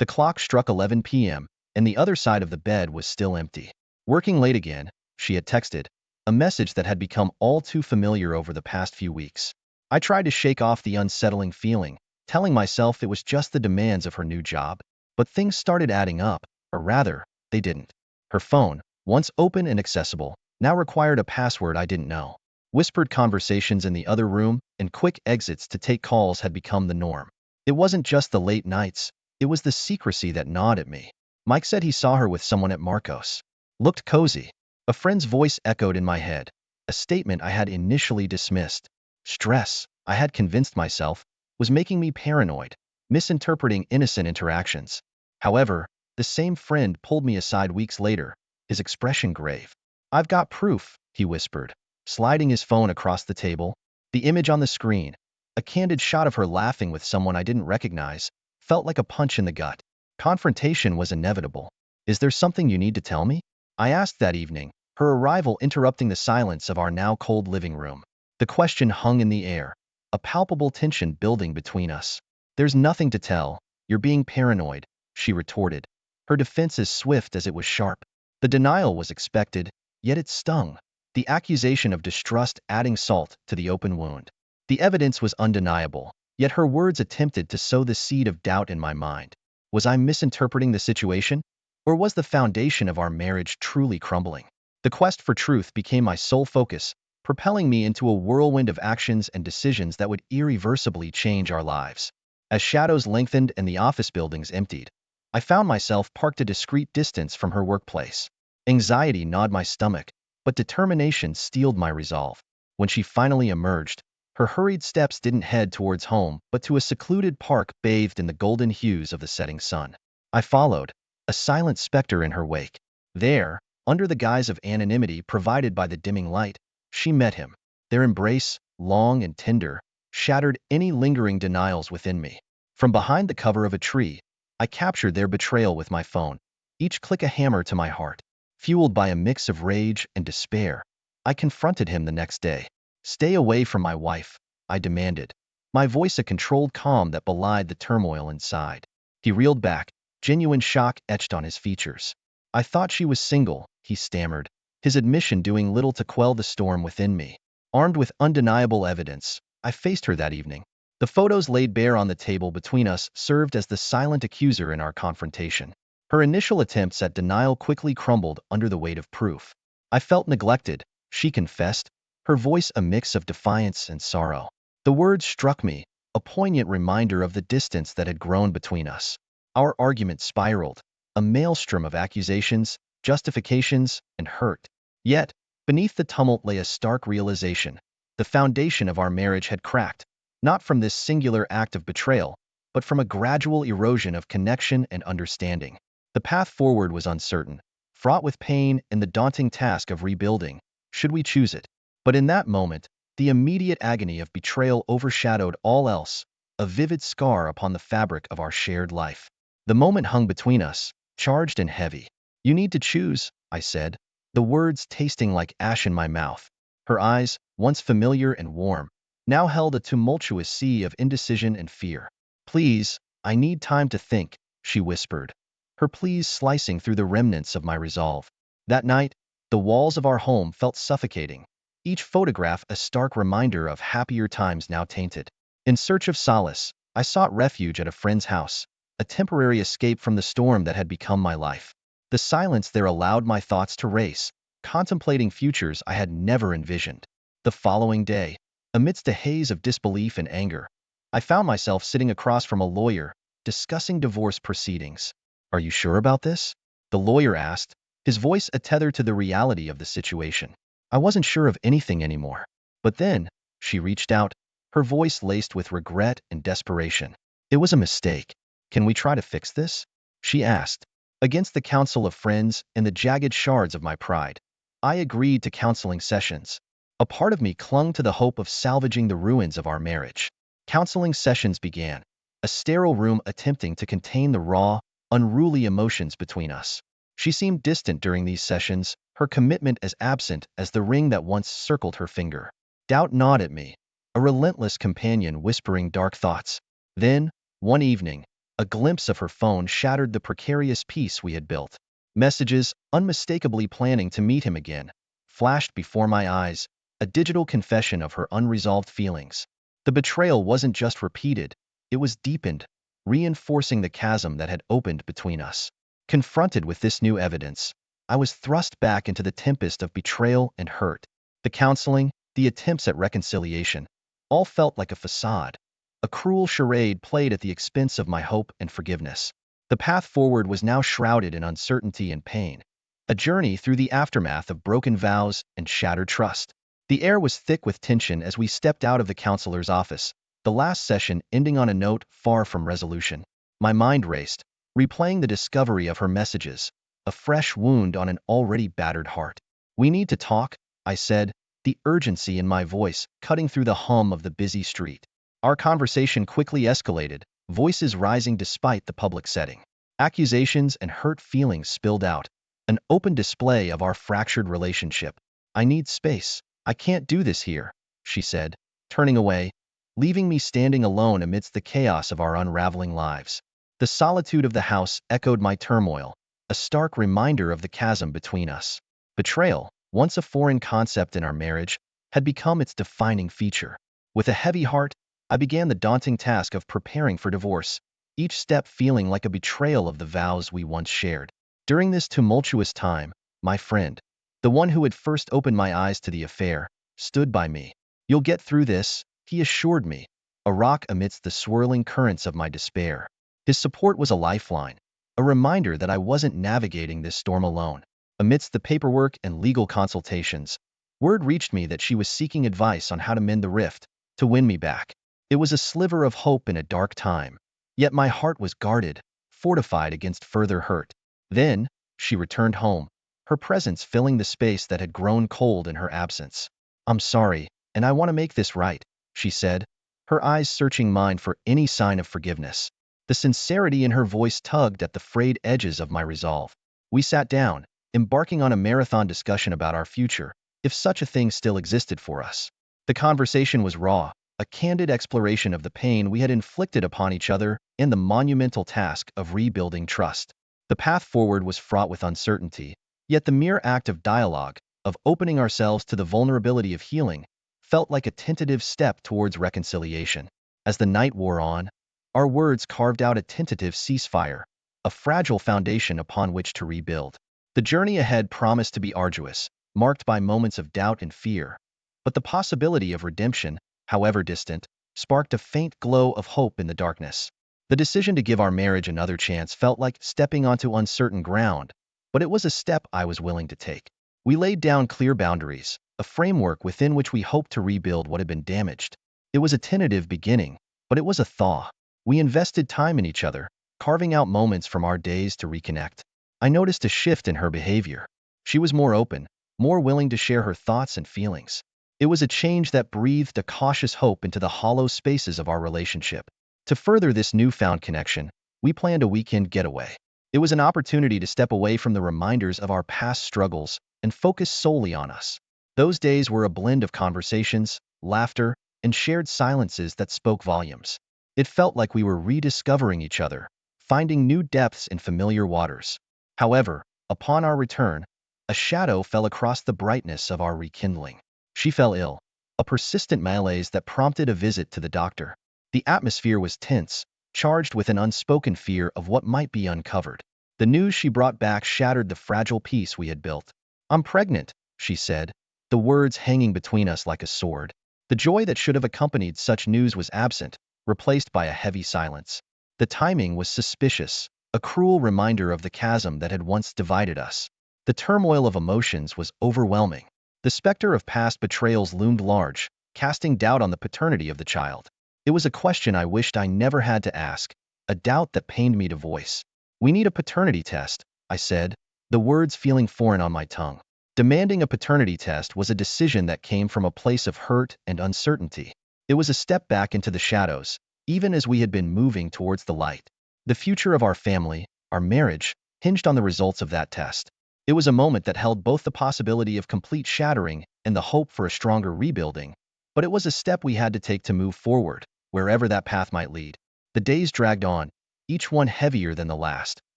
The clock struck 11 p.m., and the other side of the bed was still empty. "Working late again," she had texted, a message that had become all too familiar over the past few weeks. I tried to shake off the unsettling feeling, telling myself it was just the demands of her new job. But things started adding up, or rather, they didn't. Her phone, once open and accessible, now required a password I didn't know. Whispered conversations in the other room and quick exits to take calls had become the norm. It wasn't just the late nights, it was the secrecy that gnawed at me. Mike said he saw her with someone at Marcos. Looked cozy. A friend's voice echoed in my head, a statement I had initially dismissed. Stress, I had convinced myself, was making me paranoid, misinterpreting innocent interactions. However, the same friend pulled me aside weeks later, his expression grave. "I've got proof," he whispered, sliding his phone across the table. The image on the screen, a candid shot of her laughing with someone I didn't recognize, felt like a punch in the gut. Confrontation was inevitable. "Is there something you need to tell me?" I asked that evening, her arrival interrupting the silence of our now cold living room. The question hung in the air, a palpable tension building between us. "There's nothing to tell. You're being paranoid," she retorted, her defense as swift as it was sharp. The denial was expected, yet it stung, the accusation of distrust adding salt to the open wound. The evidence was undeniable, yet her words attempted to sow the seed of doubt in my mind. Was I misinterpreting the situation? Or was the foundation of our marriage truly crumbling? The quest for truth became my sole focus, propelling me into a whirlwind of actions and decisions that would irreversibly change our lives. As shadows lengthened and the office buildings emptied, I found myself parked a discreet distance from her workplace. Anxiety gnawed my stomach, but determination steeled my resolve. When she finally emerged, her hurried steps didn't head towards home, but to a secluded park bathed in the golden hues of the setting sun. I followed, a silent specter in her wake. There, under the guise of anonymity provided by the dimming light, she met him. Their embrace, long and tender, shattered any lingering denials within me. From behind the cover of a tree, I captured their betrayal with my phone, each click a hammer to my heart. Fueled by a mix of rage and despair, I confronted him the next day. "Stay away from my wife," I demanded, my voice a controlled calm that belied the turmoil inside. He reeled back, genuine shock etched on his features. "I thought she was single," he stammered, his admission doing little to quell the storm within me. Armed with undeniable evidence, I faced her that evening. The photos laid bare on the table between us served as the silent accuser in our confrontation. Her initial attempts at denial quickly crumbled under the weight of proof. "I felt neglected," she confessed, her voice a mix of defiance and sorrow. The words struck me, a poignant reminder of the distance that had grown between us. Our argument spiraled, a maelstrom of accusations, justifications, and hurt. Yet, beneath the tumult lay a stark realization. The foundation of our marriage had cracked, not from this singular act of betrayal, but from a gradual erosion of connection and understanding. The path forward was uncertain, fraught with pain and the daunting task of rebuilding, should we choose it. But in that moment, the immediate agony of betrayal overshadowed all else, a vivid scar upon the fabric of our shared life. The moment hung between us, charged and heavy. "You need to choose," I said, the words tasting like ash in my mouth. Her eyes, once familiar and warm, now held a tumultuous sea of indecision and fear. "Please, I need time to think," she whispered, her pleas slicing through the remnants of my resolve. That night, the walls of our home felt suffocating, each photograph a stark reminder of happier times now tainted. In search of solace, I sought refuge at a friend's house, a temporary escape from the storm that had become my life. The silence there allowed my thoughts to race, contemplating futures I had never envisioned. The following day, amidst a haze of disbelief and anger, I found myself sitting across from a lawyer, discussing divorce proceedings. "Are you sure about this?" the lawyer asked, his voice a tether to the reality of the situation. I wasn't sure of anything anymore. But then, she reached out, her voice laced with regret and desperation. "It was a mistake. Can we try to fix this?" she asked. Against the counsel of friends and the jagged shards of my pride, I agreed to counseling sessions. A part of me clung to the hope of salvaging the ruins of our marriage. Counseling sessions began, a sterile room attempting to contain the raw, unruly emotions between us. She seemed distant during these sessions, her commitment as absent as the ring that once circled her finger. Doubt gnawed at me, a relentless companion whispering dark thoughts. Then, one evening, A glimpse of her phone shattered the precarious peace we had built. Messages, unmistakably planning to meet him again, flashed before my eyes, a digital confession of her unresolved feelings. The betrayal wasn't just repeated, it was deepened, reinforcing the chasm that had opened between us. Confronted with this new evidence, I was thrust back into the tempest of betrayal and hurt. The counseling, the attempts at reconciliation, all felt like a facade, a cruel charade played at the expense of my hope and forgiveness. The path forward was now shrouded in uncertainty and pain, a journey through the aftermath of broken vows and shattered trust. The air was thick with tension as we stepped out of the counselor's office, the last session ending on a note far from resolution. My mind raced, replaying the discovery of her messages, a fresh wound on an already battered heart. "We need to talk," I said, the urgency in my voice cutting through the hum of the busy street. Our conversation quickly escalated, voices rising despite the public setting. Accusations and hurt feelings spilled out, an open display of our fractured relationship. "I need space. I can't do this here," she said, turning away, leaving me standing alone amidst the chaos of our unraveling lives. The solitude of the house echoed my turmoil, a stark reminder of the chasm between us. Betrayal, once a foreign concept in our marriage, had become its defining feature. With a heavy heart, I began the daunting task of preparing for divorce, each step feeling like a betrayal of the vows we once shared. During this tumultuous time, my friend, the one who had first opened my eyes to the affair, stood by me. "You'll get through this," he assured me, a rock amidst the swirling currents of my despair. His support was a lifeline, a reminder that I wasn't navigating this storm alone. Amidst the paperwork and legal consultations, word reached me that she was seeking advice on how to mend the rift, to win me back. It was a sliver of hope in a dark time, yet my heart was guarded, fortified against further hurt. Then, she returned home, her presence filling the space that had grown cold in her absence. "I'm sorry, and I want to make this right," she said, her eyes searching mine for any sign of forgiveness. The sincerity in her voice tugged at the frayed edges of my resolve. We sat down, embarking on a marathon discussion about our future, if such a thing still existed for us. The conversation was raw, a candid exploration of the pain we had inflicted upon each other and the monumental task of rebuilding trust. The path forward was fraught with uncertainty, yet the mere act of dialogue, of opening ourselves to the vulnerability of healing, felt like a tentative step towards reconciliation. As the night wore on, our words carved out a tentative ceasefire, a fragile foundation upon which to rebuild. The journey ahead promised to be arduous, marked by moments of doubt and fear, but the possibility of redemption, however distant, sparked a faint glow of hope in the darkness. The decision to give our marriage another chance felt like stepping onto uncertain ground, but it was a step I was willing to take. We laid down clear boundaries, a framework within which we hoped to rebuild what had been damaged. It was a tentative beginning, but it was a thaw. We invested time in each other, carving out moments from our days to reconnect. I noticed a shift in her behavior. She was more open, more willing to share her thoughts and feelings. It was a change that breathed a cautious hope into the hollow spaces of our relationship. To further this newfound connection, we planned a weekend getaway. It was an opportunity to step away from the reminders of our past struggles and focus solely on us. Those days were a blend of conversations, laughter, and shared silences that spoke volumes. It felt like we were rediscovering each other, finding new depths in familiar waters. However, upon our return, a shadow fell across the brightness of our rekindling. She fell ill, a persistent malaise that prompted a visit to the doctor. The atmosphere was tense, charged with an unspoken fear of what might be uncovered. The news she brought back shattered the fragile peace we had built. "I'm pregnant," she said, the words hanging between us like a sword. The joy that should have accompanied such news was absent, replaced by a heavy silence. The timing was suspicious, a cruel reminder of the chasm that had once divided us. The turmoil of emotions was overwhelming. The specter of past betrayals loomed large, casting doubt on the paternity of the child. It was a question I wished I never had to ask, a doubt that pained me to voice. "We need a paternity test," I said, the words feeling foreign on my tongue. Demanding a paternity test was a decision that came from a place of hurt and uncertainty. It was a step back into the shadows, even as we had been moving towards the light. The future of our family, our marriage, hinged on the results of that test. It was a moment that held both the possibility of complete shattering and the hope for a stronger rebuilding, but it was a step we had to take to move forward, wherever that path might lead. The days dragged on, each one heavier than the last.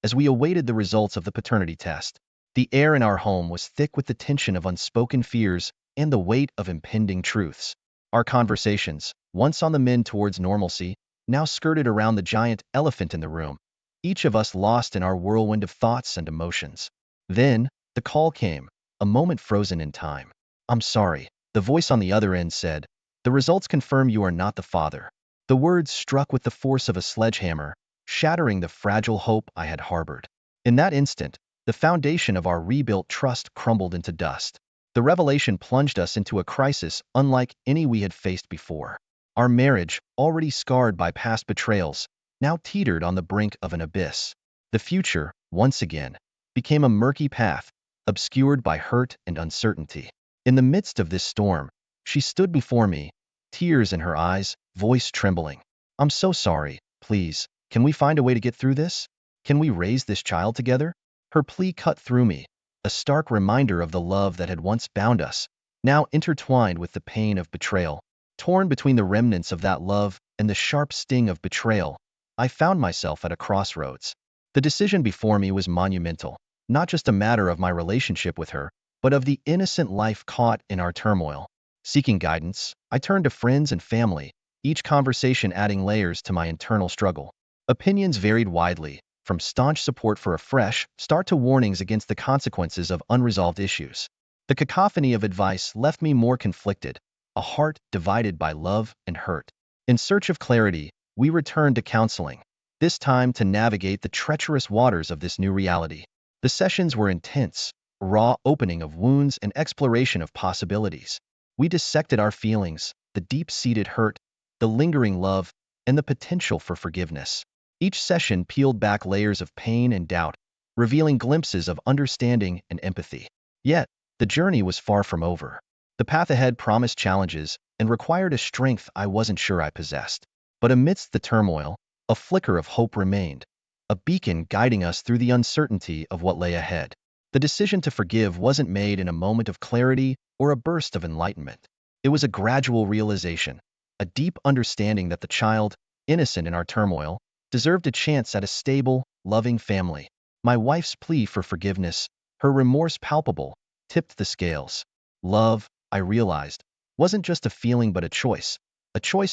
As we awaited the results of the paternity test, the air in our home was thick with the tension of unspoken fears and the weight of impending truths. Our conversations, once on the mend towards normalcy, now skirted around the giant elephant in the room, each of us lost in our whirlwind of thoughts and emotions. Then, the call came, a moment frozen in time. "I'm sorry," the voice on the other end said. "The results confirm you are not the father." The words struck with the force of a sledgehammer, shattering the fragile hope I had harbored. In that instant, the foundation of our rebuilt trust crumbled into dust. The revelation plunged us into a crisis unlike any we had faced before. Our marriage, already scarred by past betrayals, now teetered on the brink of an abyss. The future, once again, became a murky path, obscured by hurt and uncertainty. In the midst of this storm, she stood before me, tears in her eyes, voice trembling. "I'm so sorry. Please, can we find a way to get through this? Can we raise this child together?" Her plea cut through me, a stark reminder of the love that had once bound us, now intertwined with the pain of betrayal. Torn between the remnants of that love and the sharp sting of betrayal, I found myself at a crossroads. The decision before me was monumental, not just a matter of my relationship with her, but of the innocent life caught in our turmoil. Seeking guidance, I turned to friends and family, each conversation adding layers to my internal struggle. Opinions varied widely, from staunch support for a fresh start to warnings against the consequences of unresolved issues. The cacophony of advice left me more conflicted, a heart divided by love and hurt. In search of clarity, we returned to counseling, this time to navigate the treacherous waters of this new reality. The sessions were intense, raw opening of wounds and exploration of possibilities. We dissected our feelings, the deep-seated hurt, the lingering love, and the potential for forgiveness. Each session peeled back layers of pain and doubt, revealing glimpses of understanding and empathy. Yet, the journey was far from over. The path ahead promised challenges and required a strength I wasn't sure I possessed. But amidst the turmoil, a flicker of hope remained, a beacon guiding us through the uncertainty of what lay ahead. The decision to forgive wasn't made in a moment of clarity or a burst of enlightenment. It was a gradual realization, a deep understanding that the child, innocent in our turmoil, deserved a chance at a stable, loving family. My wife's plea for forgiveness, her remorse palpable, tipped the scales. Love, I realized, wasn't just a feeling but a choice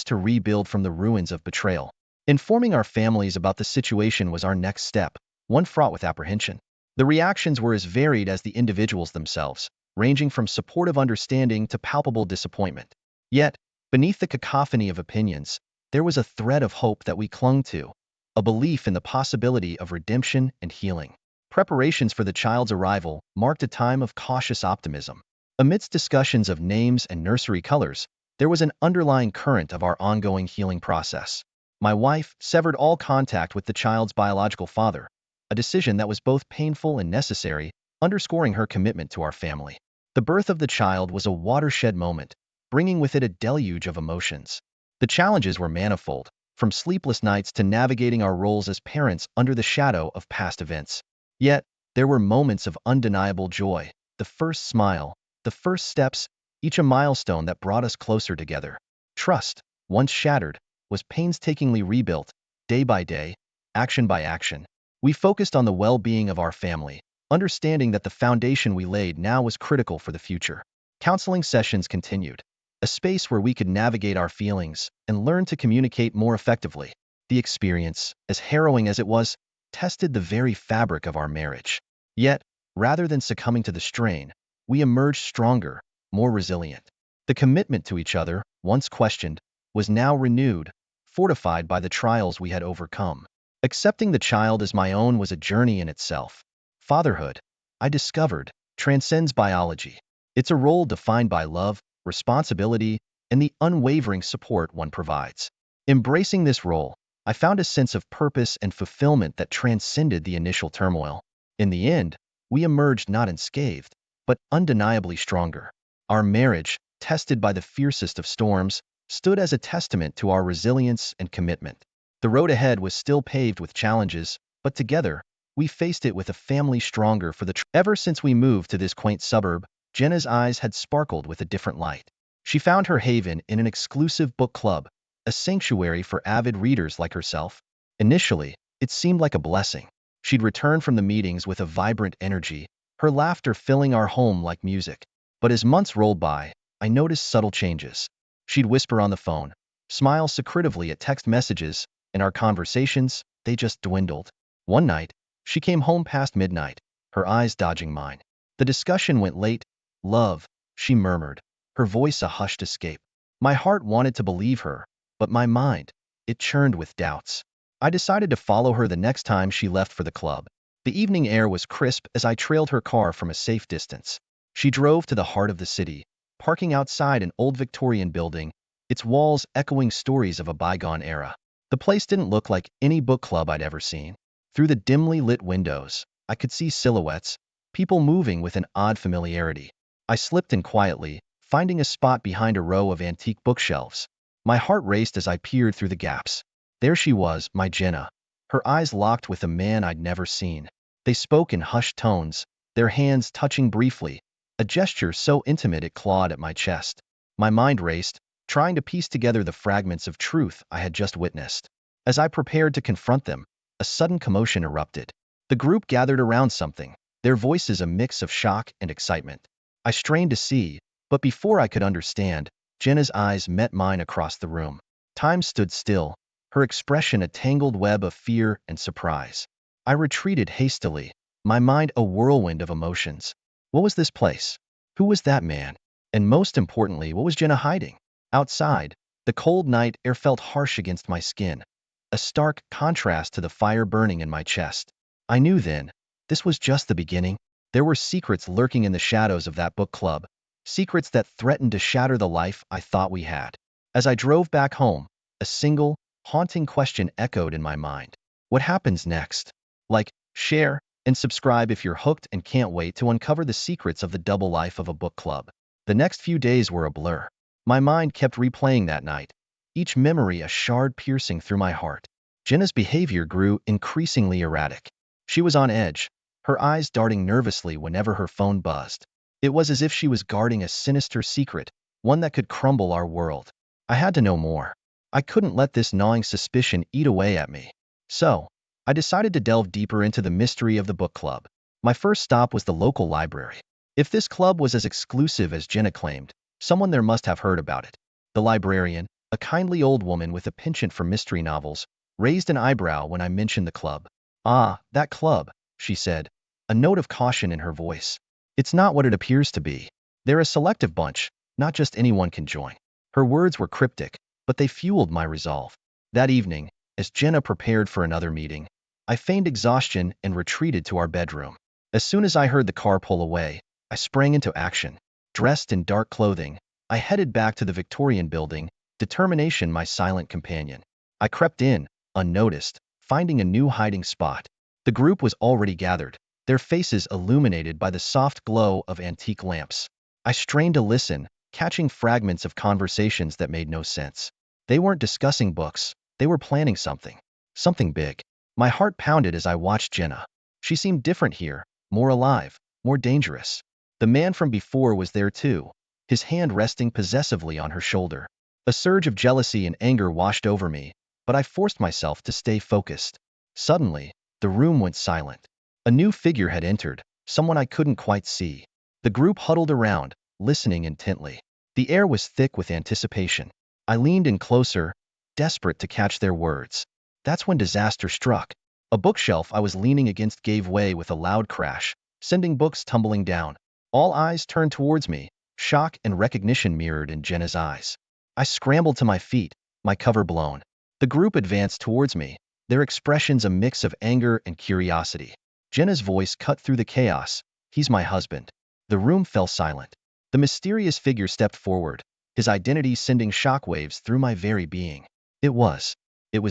to rebuild from the ruins of betrayal. Informing our families about the situation was our next step, one fraught with apprehension. The reactions were as varied as the individuals themselves, ranging from supportive understanding to palpable disappointment. Yet, beneath the cacophony of opinions, there was a thread of hope that we clung to, a belief in the possibility of redemption and healing. Preparations for the child's arrival marked a time of cautious optimism. Amidst discussions of names and nursery colors, there was an underlying current of our ongoing healing process. My wife severed all contact with the child's biological father, a decision that was both painful and necessary, underscoring her commitment to our family. The birth of the child was a watershed moment, bringing with it a deluge of emotions. The challenges were manifold, from sleepless nights to navigating our roles as parents under the shadow of past events. Yet, there were moments of undeniable joy, the first smile, the first steps, each a milestone that brought us closer together. Trust, once shattered, was painstakingly rebuilt, day by day, action by action. We focused on the well-being of our family, understanding that the foundation we laid now was critical for the future. Counseling sessions continued, a space where we could navigate our feelings and learn to communicate more effectively. The experience, as harrowing as it was, tested the very fabric of our marriage. Yet, rather than succumbing to the strain, we emerged stronger, more resilient. The commitment to each other, once questioned, was now renewed, fortified by the trials we had overcome. Accepting the child as my own was a journey in itself. Fatherhood, I discovered, transcends biology. It's a role defined by love, responsibility, and the unwavering support one provides. Embracing this role, I found a sense of purpose and fulfillment that transcended the initial turmoil. In the end, we emerged not unscathed, but undeniably stronger. Our marriage, tested by the fiercest of storms, stood as a testament to our resilience and commitment. The road ahead was still paved with challenges, but together, we faced it with a family stronger for the Ever since we moved to this quaint suburb, Jenna's eyes had sparkled with a different light. She found her haven in an exclusive book club, a sanctuary for avid readers like herself. Initially, It seemed like a blessing. She'd return from the meetings with a vibrant energy, her laughter filling our home like music. But as months rolled by, I noticed subtle changes. She'd whisper on the phone, smile secretively at text messages, and our conversations, they just dwindled. One night, she came home past midnight, her eyes dodging mine. The discussion went late. Love, she murmured, her voice a hushed escape. My heart wanted to believe her, but my mind, it churned with doubts. I decided to follow her the next time she left for the club. The evening air was crisp as I trailed her car from a safe distance. She drove to the heart of the city, parking outside an old Victorian building, its walls echoing stories of a bygone era. The place didn't look like any book club I'd ever seen. Through the dimly lit windows, I could see silhouettes, people moving with an odd familiarity. I slipped in quietly, finding a spot behind a row of antique bookshelves. My heart raced as I peered through the gaps. There she was, my Jenna, her eyes locked with a man I'd never seen. They spoke in hushed tones, their hands touching briefly, a gesture so intimate it clawed at my chest. My mind raced, trying to piece together the fragments of truth I had just witnessed. As I prepared to confront them, a sudden commotion erupted. The group gathered around something, their voices a mix of shock and excitement. I strained to see, but before I could understand, Jenna's eyes met mine across the room. Time stood still, her expression a tangled web of fear and surprise. I retreated hastily, my mind a whirlwind of emotions. What was this place? Who was that man? And most importantly, what was Jenna hiding? Outside, the cold night air felt harsh against my skin, a stark contrast to the fire burning in my chest. I knew then, this was just the beginning. There were secrets lurking in the shadows of that book club, secrets that threatened to shatter the life I thought we had. As I drove back home, a single, haunting question echoed in my mind. What happens next? Like, share, and subscribe if you're hooked and can't wait to uncover the secrets of the double life of a book club. The next few days were a blur. My mind kept replaying that night, each memory a shard piercing through my heart. Jenna's behavior grew increasingly erratic. She was on edge, her eyes darting nervously whenever her phone buzzed. It was as if she was guarding a sinister secret, one that could crumble our world. I had to know more. I couldn't let this gnawing suspicion eat away at me. So, I decided to delve deeper into the mystery of the book club. My first stop was the local library. If this club was as exclusive as Jenna claimed, someone there must have heard about it. The librarian, a kindly old woman with a penchant for mystery novels, raised an eyebrow when I mentioned the club. Ah, that club, she said, a note of caution in her voice. It's not what it appears to be. They're a selective bunch, not just anyone can join. Her words were cryptic, but they fueled my resolve. That evening, as Jenna prepared for another meeting, I feigned exhaustion and retreated to our bedroom. As soon as I heard the car pull away, I sprang into action. Dressed in dark clothing, I headed back to the Victorian building, determination my silent companion. I crept in, unnoticed, finding a new hiding spot. The group was already gathered, their faces illuminated by the soft glow of antique lamps. I strained to listen, catching fragments of conversations that made no sense. They weren't discussing books, they were planning something. Something big. My heart pounded as I watched Jenna. She seemed different here, more alive, more dangerous. The man from before was there too, his hand resting possessively on her shoulder. A surge of jealousy and anger washed over me, but I forced myself to stay focused. Suddenly, the room went silent. A new figure had entered, someone I couldn't quite see. The group huddled around, listening intently. The air was thick with anticipation. I leaned in closer, desperate to catch their words. That's when disaster struck. A bookshelf I was leaning against gave way with a loud crash, sending books tumbling down. All eyes turned towards me, shock and recognition mirrored in Jenna's eyes. I scrambled to my feet, my cover blown. The group advanced towards me, their expressions a mix of anger and curiosity. Jenna's voice cut through the chaos. He's my husband. The room fell silent. The mysterious figure stepped forward, his identity sending shockwaves through my very being. It was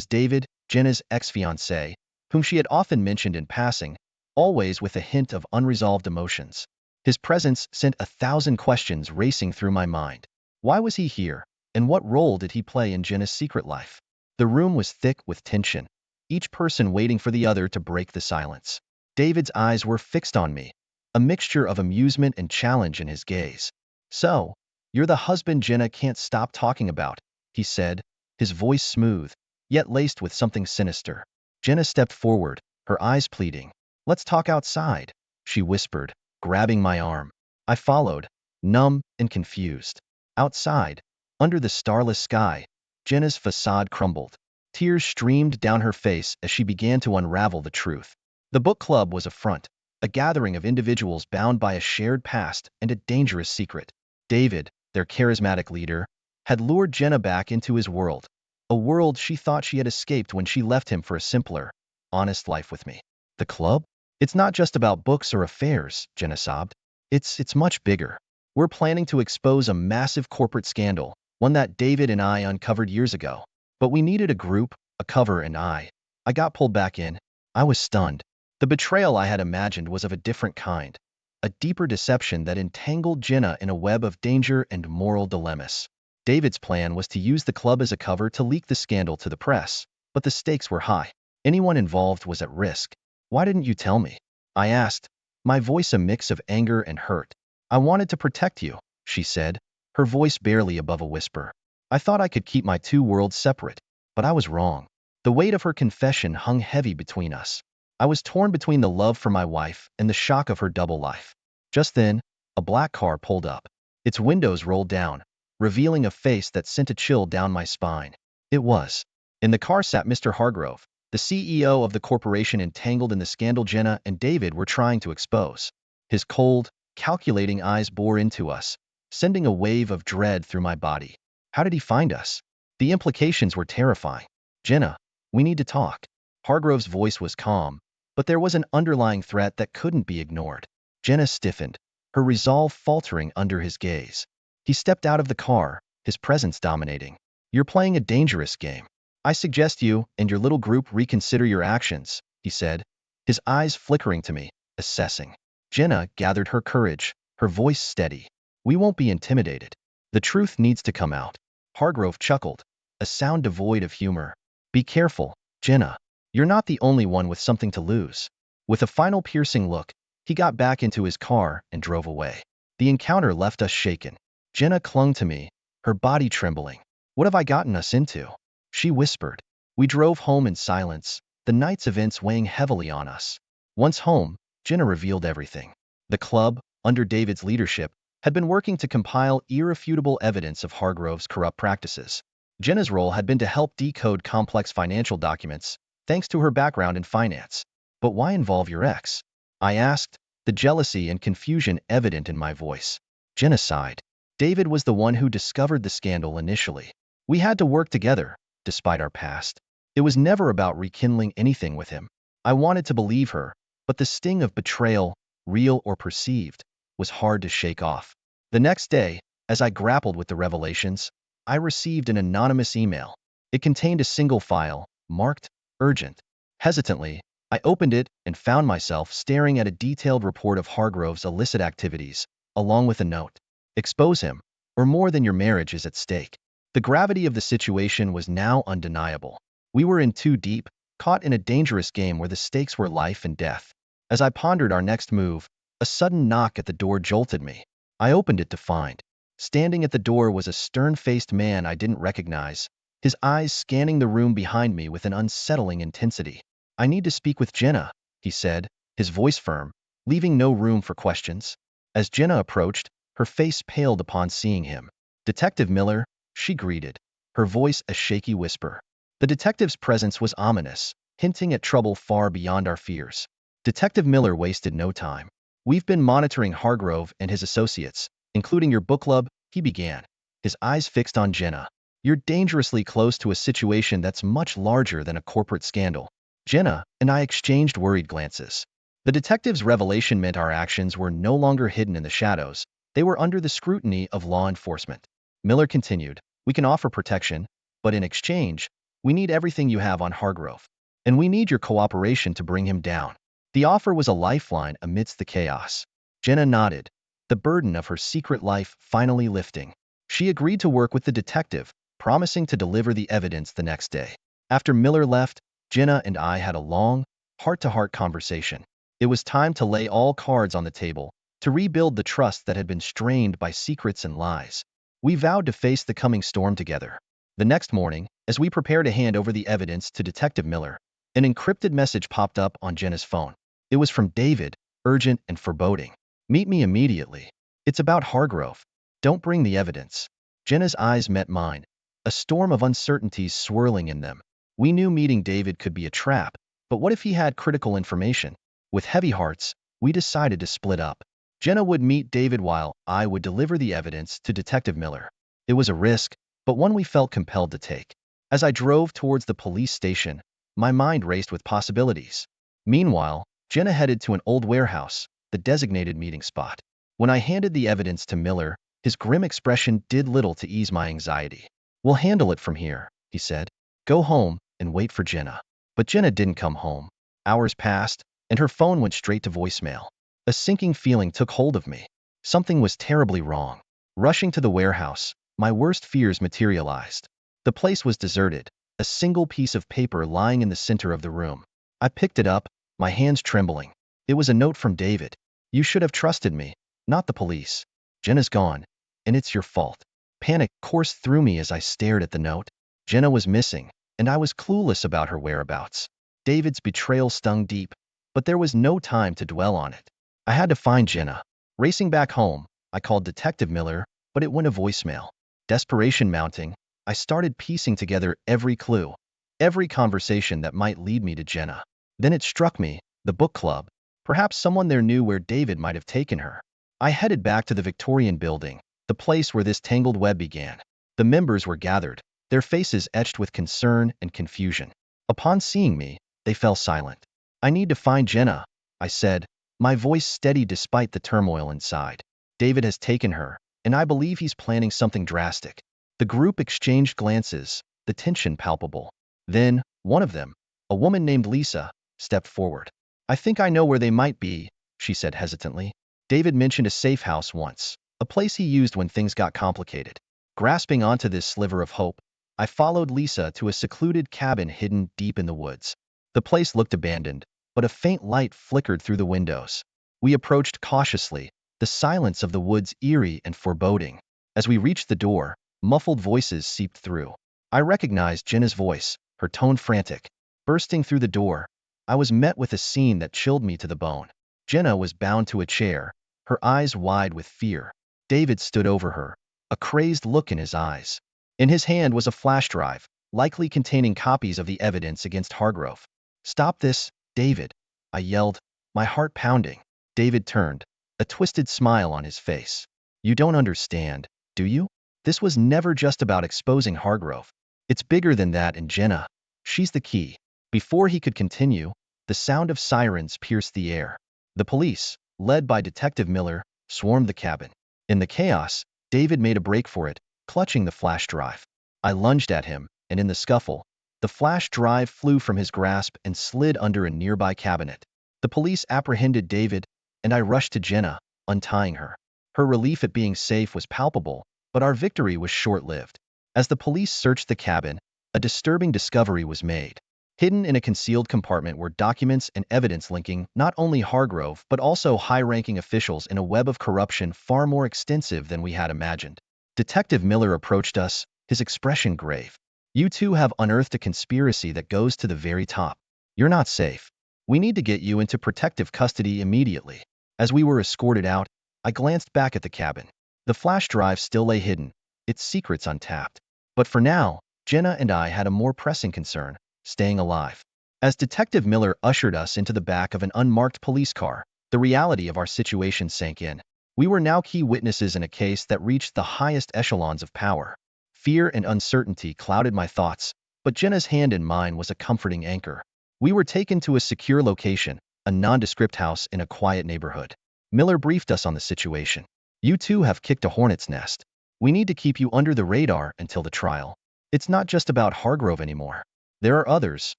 David, Jenna's ex-fiancé, whom she had often mentioned in passing, always with a hint of unresolved emotions. His presence sent 1,000 questions racing through my mind. Why was he here, and what role did he play in Jenna's secret life? The room was thick with tension, each person waiting for the other to break the silence. David's eyes were fixed on me, a mixture of amusement and challenge in his gaze. So, you're the husband Jenna can't stop talking about, he said, his voice smooth, yet laced with something sinister. Jenna stepped forward, her eyes pleading. "Let's talk outside," she whispered, grabbing my arm. I followed, numb and confused. Outside, under the starless sky, Jenna's facade crumbled. Tears streamed down her face as she began to unravel the truth. The book club was a front, a gathering of individuals bound by a shared past and a dangerous secret. David, their charismatic leader, had lured Jenna back into his world, a world she thought she had escaped when she left him for a simpler, honest life with me. The club? It's not just about books or affairs, Jenna sobbed. It's much bigger. We're planning to expose a massive corporate scandal, one that David and I uncovered years ago. But we needed a group, a cover, and I got pulled back in. I was stunned. The betrayal I had imagined was of a different kind, a deeper deception that entangled Jenna in a web of danger and moral dilemmas. David's plan was to use the club as a cover to leak the scandal to the press, but the stakes were high. Anyone involved was at risk. "Why didn't you tell me?" I asked, my voice a mix of anger and hurt. "I wanted to protect you," she said, her voice barely above a whisper. "I thought I could keep my two worlds separate, but I was wrong." The weight of her confession hung heavy between us. I was torn between the love for my wife and the shock of her double life. Just then, a black car pulled up. Its windows rolled down, revealing a face that sent a chill down my spine. It was. In the car sat Mr. Hargrove, the CEO of the corporation entangled in the scandal Jenna and David were trying to expose. His cold, calculating eyes bore into us, sending a wave of dread through my body. How did he find us? The implications were terrifying. "Jenna, we need to talk." Hargrove's voice was calm, but there was an underlying threat that couldn't be ignored. Jenna stiffened, her resolve faltering under his gaze. He stepped out of the car, his presence dominating. "You're playing a dangerous game. I suggest you and your little group reconsider your actions," he said, his eyes flickering to me, assessing. Jenna gathered her courage, her voice steady. "We won't be intimidated. The truth needs to come out." Hargrove chuckled, a sound devoid of humor. "Be careful, Jenna. You're not the only one with something to lose." With a final piercing look, he got back into his car and drove away. The encounter left us shaken. Jenna clung to me, her body trembling. "What have I gotten us into?" she whispered. We drove home in silence, the night's events weighing heavily on us. Once home, Jenna revealed everything. The club, under David's leadership, had been working to compile irrefutable evidence of Hargrove's corrupt practices. Jenna's role had been to help decode complex financial documents, thanks to her background in finance. "But why involve your ex?" I asked, the jealousy and confusion evident in my voice. Jenna sighed. "David was the one who discovered the scandal initially. We had to work together, despite our past. It was never about rekindling anything with him." I wanted to believe her, but the sting of betrayal, real or perceived, was hard to shake off. The next day, as I grappled with the revelations, I received an anonymous email. It contained a single file, marked urgent. Hesitantly, I opened it and found myself staring at a detailed report of Hargrove's illicit activities, along with a note. "Expose him, or more than your marriage is at stake." The gravity of the situation was now undeniable. We were in too deep, caught in a dangerous game where the stakes were life and death. As I pondered our next move, a sudden knock at the door jolted me. I opened it to find. Standing at the door was a stern-faced man I didn't recognize, his eyes scanning the room behind me with an unsettling intensity. "I need to speak with Jenna," he said, his voice firm, leaving no room for questions. As Jenna approached, her face paled upon seeing him. "Detective Miller," she greeted, her voice a shaky whisper. The detective's presence was ominous, hinting at trouble far beyond our fears. Detective Miller wasted no time. "We've been monitoring Hargrove and his associates, including your book club," he began, his eyes fixed on Jenna. "You're dangerously close to a situation that's much larger than a corporate scandal." Jenna and I exchanged worried glances. The detective's revelation meant our actions were no longer hidden in the shadows. They were under the scrutiny of law enforcement. Miller continued, "We can offer protection, but in exchange, we need everything you have on Hargrove. And we need your cooperation to bring him down." The offer was a lifeline amidst the chaos. Jenna nodded, the burden of her secret life finally lifting. She agreed to work with the detective, promising to deliver the evidence the next day. After Miller left, Jenna and I had a long, heart-to-heart conversation. It was time to lay all cards on the table, to rebuild the trust that had been strained by secrets and lies. We vowed to face the coming storm together. The next morning, as we prepared to hand over the evidence to Detective Miller, An encrypted message popped up on Jenna's phone. It was from David, urgent and foreboding. Meet me immediately. It's about Hargrove. Don't bring the evidence. Jenna's eyes met mine, a storm of uncertainties swirling in them. We knew meeting David could be a trap, but what if he had critical information? With heavy hearts, we decided to split up. Jenna would meet David while I would deliver the evidence to Detective Miller. It was a risk, but one we felt compelled to take. As I drove towards the police station, my mind raced with possibilities. Meanwhile, Jenna headed to an old warehouse, the designated meeting spot. When I handed the evidence to Miller, his grim expression did little to ease my anxiety. We'll handle it from here, he said. Go home and wait for Jenna. But Jenna didn't come home. Hours passed, and her phone went straight to voicemail. A sinking feeling took hold of me. Something was terribly wrong. Rushing to the warehouse, my worst fears materialized. The place was deserted, a single piece of paper lying in the center of the room. I picked it up, my hands trembling. It was a note from David. You should have trusted me, not the police. Jenna's gone, and it's your fault. Panic coursed through me as I stared at the note. Jenna was missing, and I was clueless about her whereabouts. David's betrayal stung deep, but there was no time to dwell on it. I had to find Jenna. Racing back home, I called Detective Miller, but it went to voicemail. Desperation mounting, I started piecing together every clue, every conversation that might lead me to Jenna. Then it struck me, the book club. Perhaps someone there knew where David might have taken her. I headed back to the Victorian building, the place where this tangled web began. The members were gathered, their faces etched with concern and confusion. Upon seeing me, they fell silent. I need to find Jenna, I said, my voice steady despite the turmoil inside. David has taken her, and I believe he's planning something drastic. The group exchanged glances, the tension palpable. Then, one of them, a woman named Lisa, stepped forward. I think I know where they might be, she said hesitantly. David mentioned a safe house once, a place he used when things got complicated. Grasping onto this sliver of hope, I followed Lisa to a secluded cabin hidden deep in the woods. The place looked abandoned, but a faint light flickered through the windows. We approached cautiously, the silence of the woods eerie and foreboding. As we reached the door, muffled voices seeped through. I recognized Jenna's voice, her tone frantic. Bursting through the door, I was met with a scene that chilled me to the bone. Jenna was bound to a chair, her eyes wide with fear. David stood over her, a crazed look in his eyes. In his hand was a flash drive, likely containing copies of the evidence against Hargrove. Stop this, David, I yelled, my heart pounding. David turned, a twisted smile on his face. You don't understand, do you? This was never just about exposing Hargrove. It's bigger than that, and Jenna, she's the key. Before he could continue, the sound of sirens pierced the air. The police, led by Detective Miller, swarmed the cabin. In the chaos, David made a break for it, clutching the flash drive. I lunged at him, and in the scuffle, the flash drive flew from his grasp and slid under a nearby cabinet. The police apprehended David, and I rushed to Jenna, untying her. Her relief at being safe was palpable, but our victory was short-lived. As the police searched the cabin, a disturbing discovery was made. Hidden in a concealed compartment were documents and evidence linking not only Hargrove but also high-ranking officials in a web of corruption far more extensive than we had imagined. Detective Miller approached us, his expression grave. You two have unearthed a conspiracy that goes to the very top. You're not safe. We need to get you into protective custody immediately. As we were escorted out, I glanced back at the cabin. The flash drive still lay hidden, its secrets untapped. But for now, Jenna and I had a more pressing concern: staying alive. As Detective Miller ushered us into the back of an unmarked police car, the reality of our situation sank in. We were now key witnesses in a case that reached the highest echelons of power. Fear and uncertainty clouded my thoughts, but Jenna's hand in mine was a comforting anchor. We were taken to a secure location, a nondescript house in a quiet neighborhood. Miller briefed us on the situation. You two have kicked a hornet's nest. We need to keep you under the radar until the trial. It's not just about Hargrove anymore. There are others,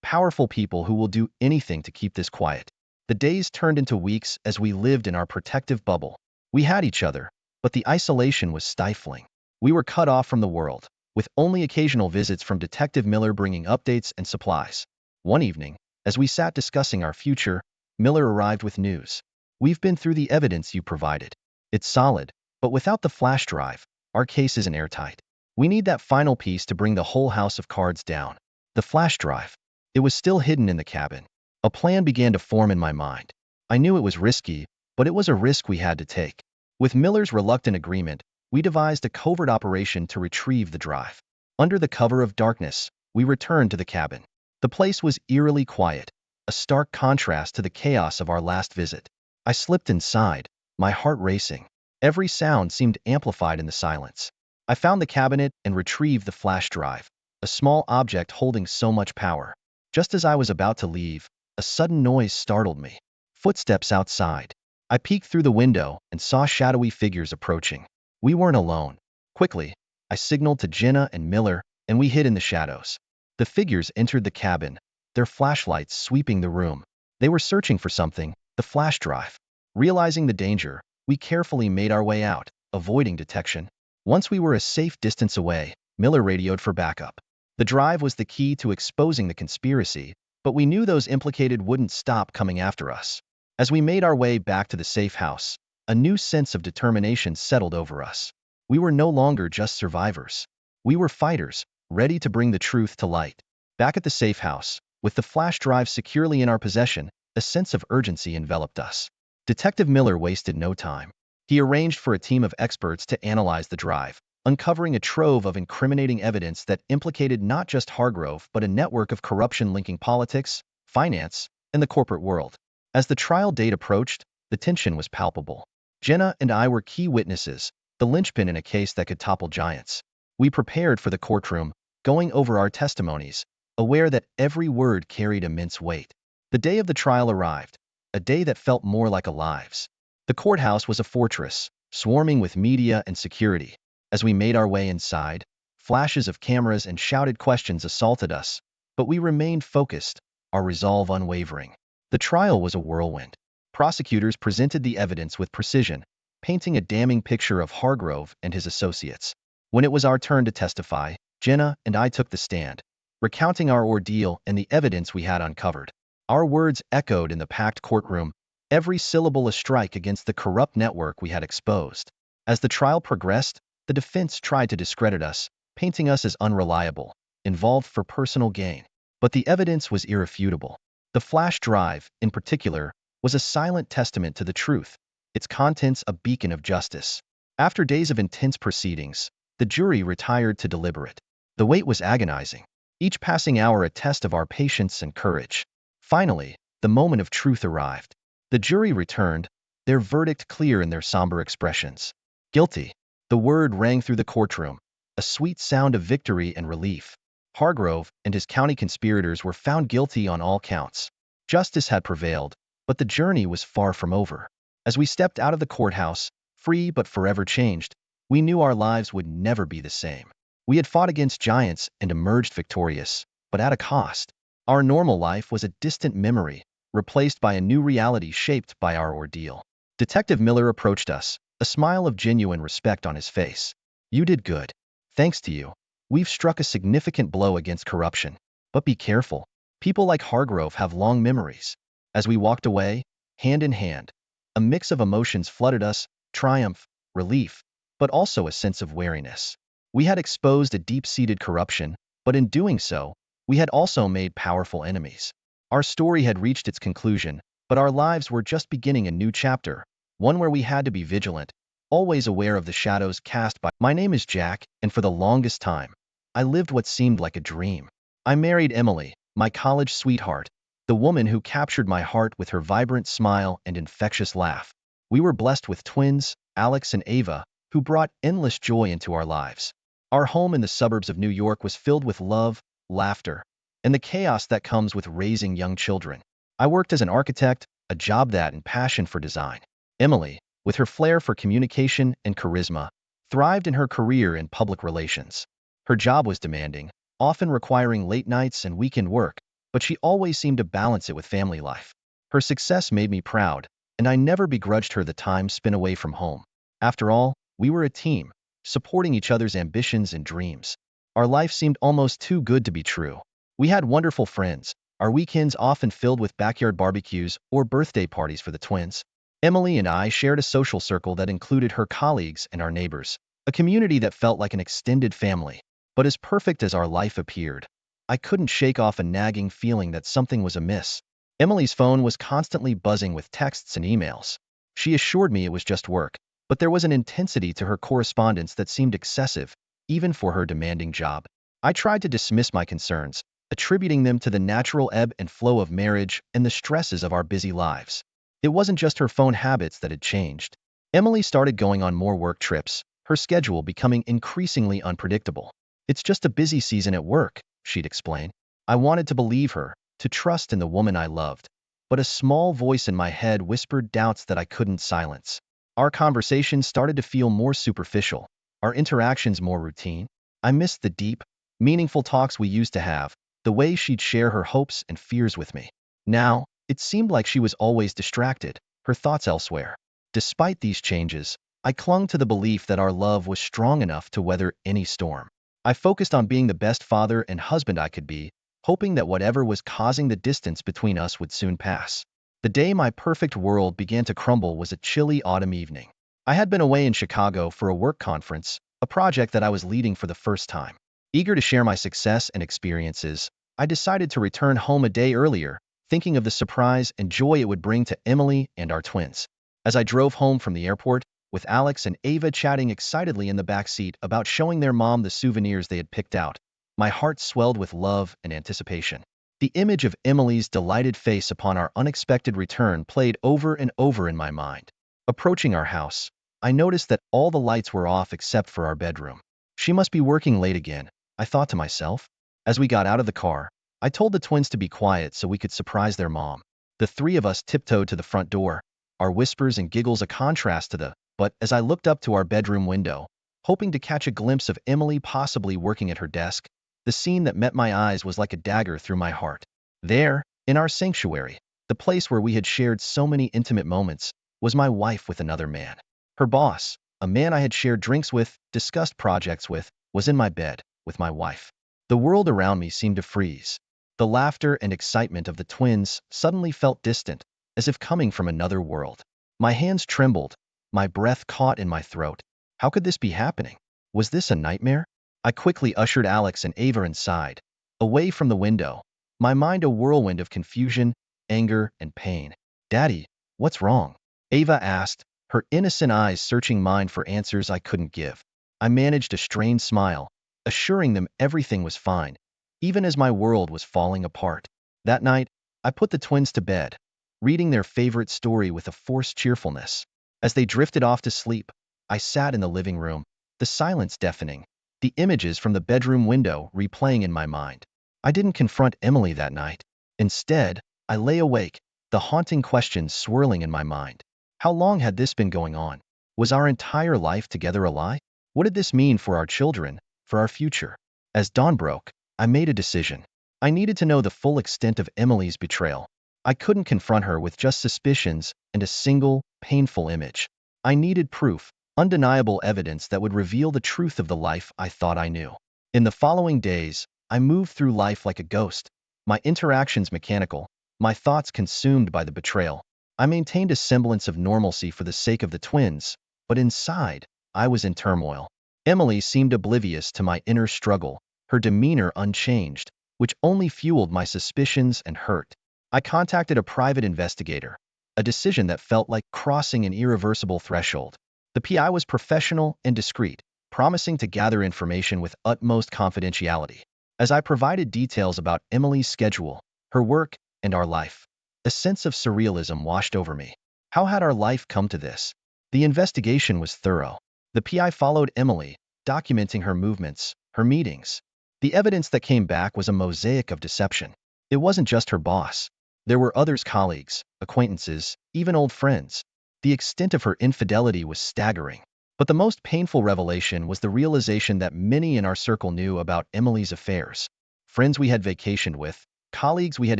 powerful people who will do anything to keep this quiet. The days turned into weeks as we lived in our protective bubble. We had each other, but the isolation was stifling. We were cut off from the world, with only occasional visits from Detective Miller bringing updates and supplies. One evening, as we sat discussing our future, Miller arrived with news. We've been through the evidence you provided. It's solid, but without the flash drive, our case isn't airtight. We need that final piece to bring the whole house of cards down. The flash drive. It was still hidden in the cabin. A plan began to form in my mind. I knew it was risky, but it was a risk we had to take. With Miller's reluctant agreement, we devised a covert operation to retrieve the drive. Under the cover of darkness, we returned to the cabin. The place was eerily quiet, a stark contrast to the chaos of our last visit. I slipped inside, my heart racing. Every sound seemed amplified in the silence. I found the cabinet and retrieved the flash drive, a small object holding so much power. Just as I was about to leave, a sudden noise startled me. Footsteps outside. I peeked through the window and saw shadowy figures approaching. We weren't alone. Quickly, I signaled to Jenna and Miller, and we hid in the shadows. The figures entered the cabin, their flashlights sweeping the room. They were searching for something, the flash drive. Realizing the danger, we carefully made our way out, avoiding detection. Once we were a safe distance away, Miller radioed for backup. The drive was the key to exposing the conspiracy, but we knew those implicated wouldn't stop coming after us. As we made our way back to the safe house, a new sense of determination settled over us. We were no longer just survivors. We were fighters, ready to bring the truth to light. Back at the safe house, with the flash drive securely in our possession, a sense of urgency enveloped us. Detective Miller wasted no time. He arranged for a team of experts to analyze the drive, uncovering a trove of incriminating evidence that implicated not just Hargrove but a network of corruption linking politics, finance, and the corporate world. As the trial date approached, the tension was palpable. Jenna and I were key witnesses, the linchpin in a case that could topple giants. We prepared for the courtroom, going over our testimonies, aware that every word carried immense weight. The day of the trial arrived, a day that felt more like a lives. The courthouse was a fortress, swarming with media and security. As we made our way inside, flashes of cameras and shouted questions assaulted us, but we remained focused, our resolve unwavering. The trial was a whirlwind. Prosecutors presented the evidence with precision, painting a damning picture of Hargrove and his associates. When it was our turn to testify, Jenna and I took the stand, recounting our ordeal and the evidence we had uncovered. Our words echoed in the packed courtroom, every syllable a strike against the corrupt network we had exposed. As the trial progressed, the defense tried to discredit us, painting us as unreliable, involved for personal gain. But the evidence was irrefutable. The flash drive, in particular, was a silent testament to the truth, its contents a beacon of justice. After days of intense proceedings, the jury retired to deliberate. The wait was agonizing, each passing hour a test of our patience and courage. Finally, the moment of truth arrived. The jury returned, their verdict clear in their somber expressions. Guilty. The word rang through the courtroom, a sweet sound of victory and relief. Hargrove and his county conspirators were found guilty on all counts. Justice had prevailed, but the journey was far from over. As we stepped out of the courthouse, free but forever changed, we knew our lives would never be the same. We had fought against giants and emerged victorious, but at a cost. Our normal life was a distant memory, replaced by a new reality shaped by our ordeal. Detective Miller approached us, a smile of genuine respect on his face. You did good. Thanks to you, we've struck a significant blow against corruption. But be careful. People like Hargrove have long memories. As we walked away, hand in hand, a mix of emotions flooded us, triumph, relief, but also a sense of wariness. We had exposed a deep-seated corruption, but in doing so, we had also made powerful enemies. Our story had reached its conclusion, but our lives were just beginning a new chapter, one where we had to be vigilant, always aware of the shadows cast by. My name is Jack, and for the longest time, I lived what seemed like a dream. I married Emily, my college sweetheart, the woman who captured my heart with her vibrant smile and infectious laugh. We were blessed with twins, Alex and Ava, who brought endless joy into our lives. Our home in the suburbs of New York was filled with love, laughter, and the chaos that comes with raising young children. I worked as an architect, a job that and passion for design. Emily, with her flair for communication and charisma, thrived in her career in public relations. Her job was demanding, often requiring late nights and weekend work, but she always seemed to balance it with family life. Her success made me proud, and I never begrudged her the time spent away from home. After all, we were a team, supporting each other's ambitions and dreams. Our life seemed almost too good to be true. We had wonderful friends, our weekends often filled with backyard barbecues or birthday parties for the twins. Emily and I shared a social circle that included her colleagues and our neighbors, a community that felt like an extended family. But as perfect as our life appeared, I couldn't shake off a nagging feeling that something was amiss. Emily's phone was constantly buzzing with texts and emails. She assured me it was just work, but there was an intensity to her correspondence that seemed excessive, even for her demanding job. I tried to dismiss my concerns, attributing them to the natural ebb and flow of marriage and the stresses of our busy lives. It wasn't just her phone habits that had changed. Emily started going on more work trips, her schedule becoming increasingly unpredictable. "It's just a busy season at work," she'd explain. I wanted to believe her, to trust in the woman I loved, but a small voice in my head whispered doubts that I couldn't silence. Our conversations started to feel more superficial, our interactions more routine. I missed the deep, meaningful talks we used to have, the way she'd share her hopes and fears with me. Now, it seemed like she was always distracted, her thoughts elsewhere. Despite these changes, I clung to the belief that our love was strong enough to weather any storm. I focused on being the best father and husband I could be, hoping that whatever was causing the distance between us would soon pass. The day my perfect world began to crumble was a chilly autumn evening. I had been away in Chicago for a work conference, a project that I was leading for the first time. Eager to share my success and experiences, I decided to return home a day earlier, thinking of the surprise and joy it would bring to Emily and our twins. As I drove home from the airport, with Alex and Ava chatting excitedly in the back seat about showing their mom the souvenirs they had picked out, my heart swelled with love and anticipation. The image of Emily's delighted face upon our unexpected return played over and over in my mind. Approaching our house, I noticed that all the lights were off except for our bedroom. "She must be working late again," I thought to myself. As we got out of the car, I told the twins to be quiet so we could surprise their mom. The three of us tiptoed to the front door, our whispers and giggles a contrast to but as I looked up to our bedroom window, hoping to catch a glimpse of Emily possibly working at her desk, the scene that met my eyes was like a dagger through my heart. There, in our sanctuary, the place where we had shared so many intimate moments, was my wife with another man. Her boss, a man I had shared drinks with, discussed projects with, was in my bed, with my wife. The world around me seemed to freeze. The laughter and excitement of the twins suddenly felt distant, as if coming from another world. My hands trembled, my breath caught in my throat. How could this be happening? Was this a nightmare? I quickly ushered Alex and Ava inside, away from the window, my mind a whirlwind of confusion, anger, and pain. "Daddy, what's wrong?" Ava asked, her innocent eyes searching mine for answers I couldn't give. I managed a strained smile, assuring them everything was fine, even as my world was falling apart. That night, I put the twins to bed, reading their favorite story with a forced cheerfulness. As they drifted off to sleep, I sat in the living room, the silence deafening, the images from the bedroom window replaying in my mind. I didn't confront Emily that night. Instead, I lay awake, the haunting questions swirling in my mind. How long had this been going on? Was our entire life together a lie? What did this mean for our children, for our future? As dawn broke, I made a decision. I needed to know the full extent of Emily's betrayal. I couldn't confront her with just suspicions and a single, painful image. I needed proof, undeniable evidence that would reveal the truth of the life I thought I knew. In the following days, I moved through life like a ghost, my interactions mechanical, my thoughts consumed by the betrayal. I maintained a semblance of normalcy for the sake of the twins, but inside, I was in turmoil. Emily seemed oblivious to my inner struggle, her demeanor unchanged, which only fueled my suspicions and hurt. I contacted a private investigator, a decision that felt like crossing an irreversible threshold. The PI was professional and discreet, promising to gather information with utmost confidentiality. As I provided details about Emily's schedule, her work, and our life, a sense of surrealism washed over me. How had our life come to this? The investigation was thorough. The PI followed Emily, documenting her movements, her meetings. The evidence that came back was a mosaic of deception. It wasn't just her boss. There were others, colleagues, acquaintances, even old friends. The extent of her infidelity was staggering. But the most painful revelation was the realization that many in our circle knew about Emily's affairs. Friends we had vacationed with, colleagues we had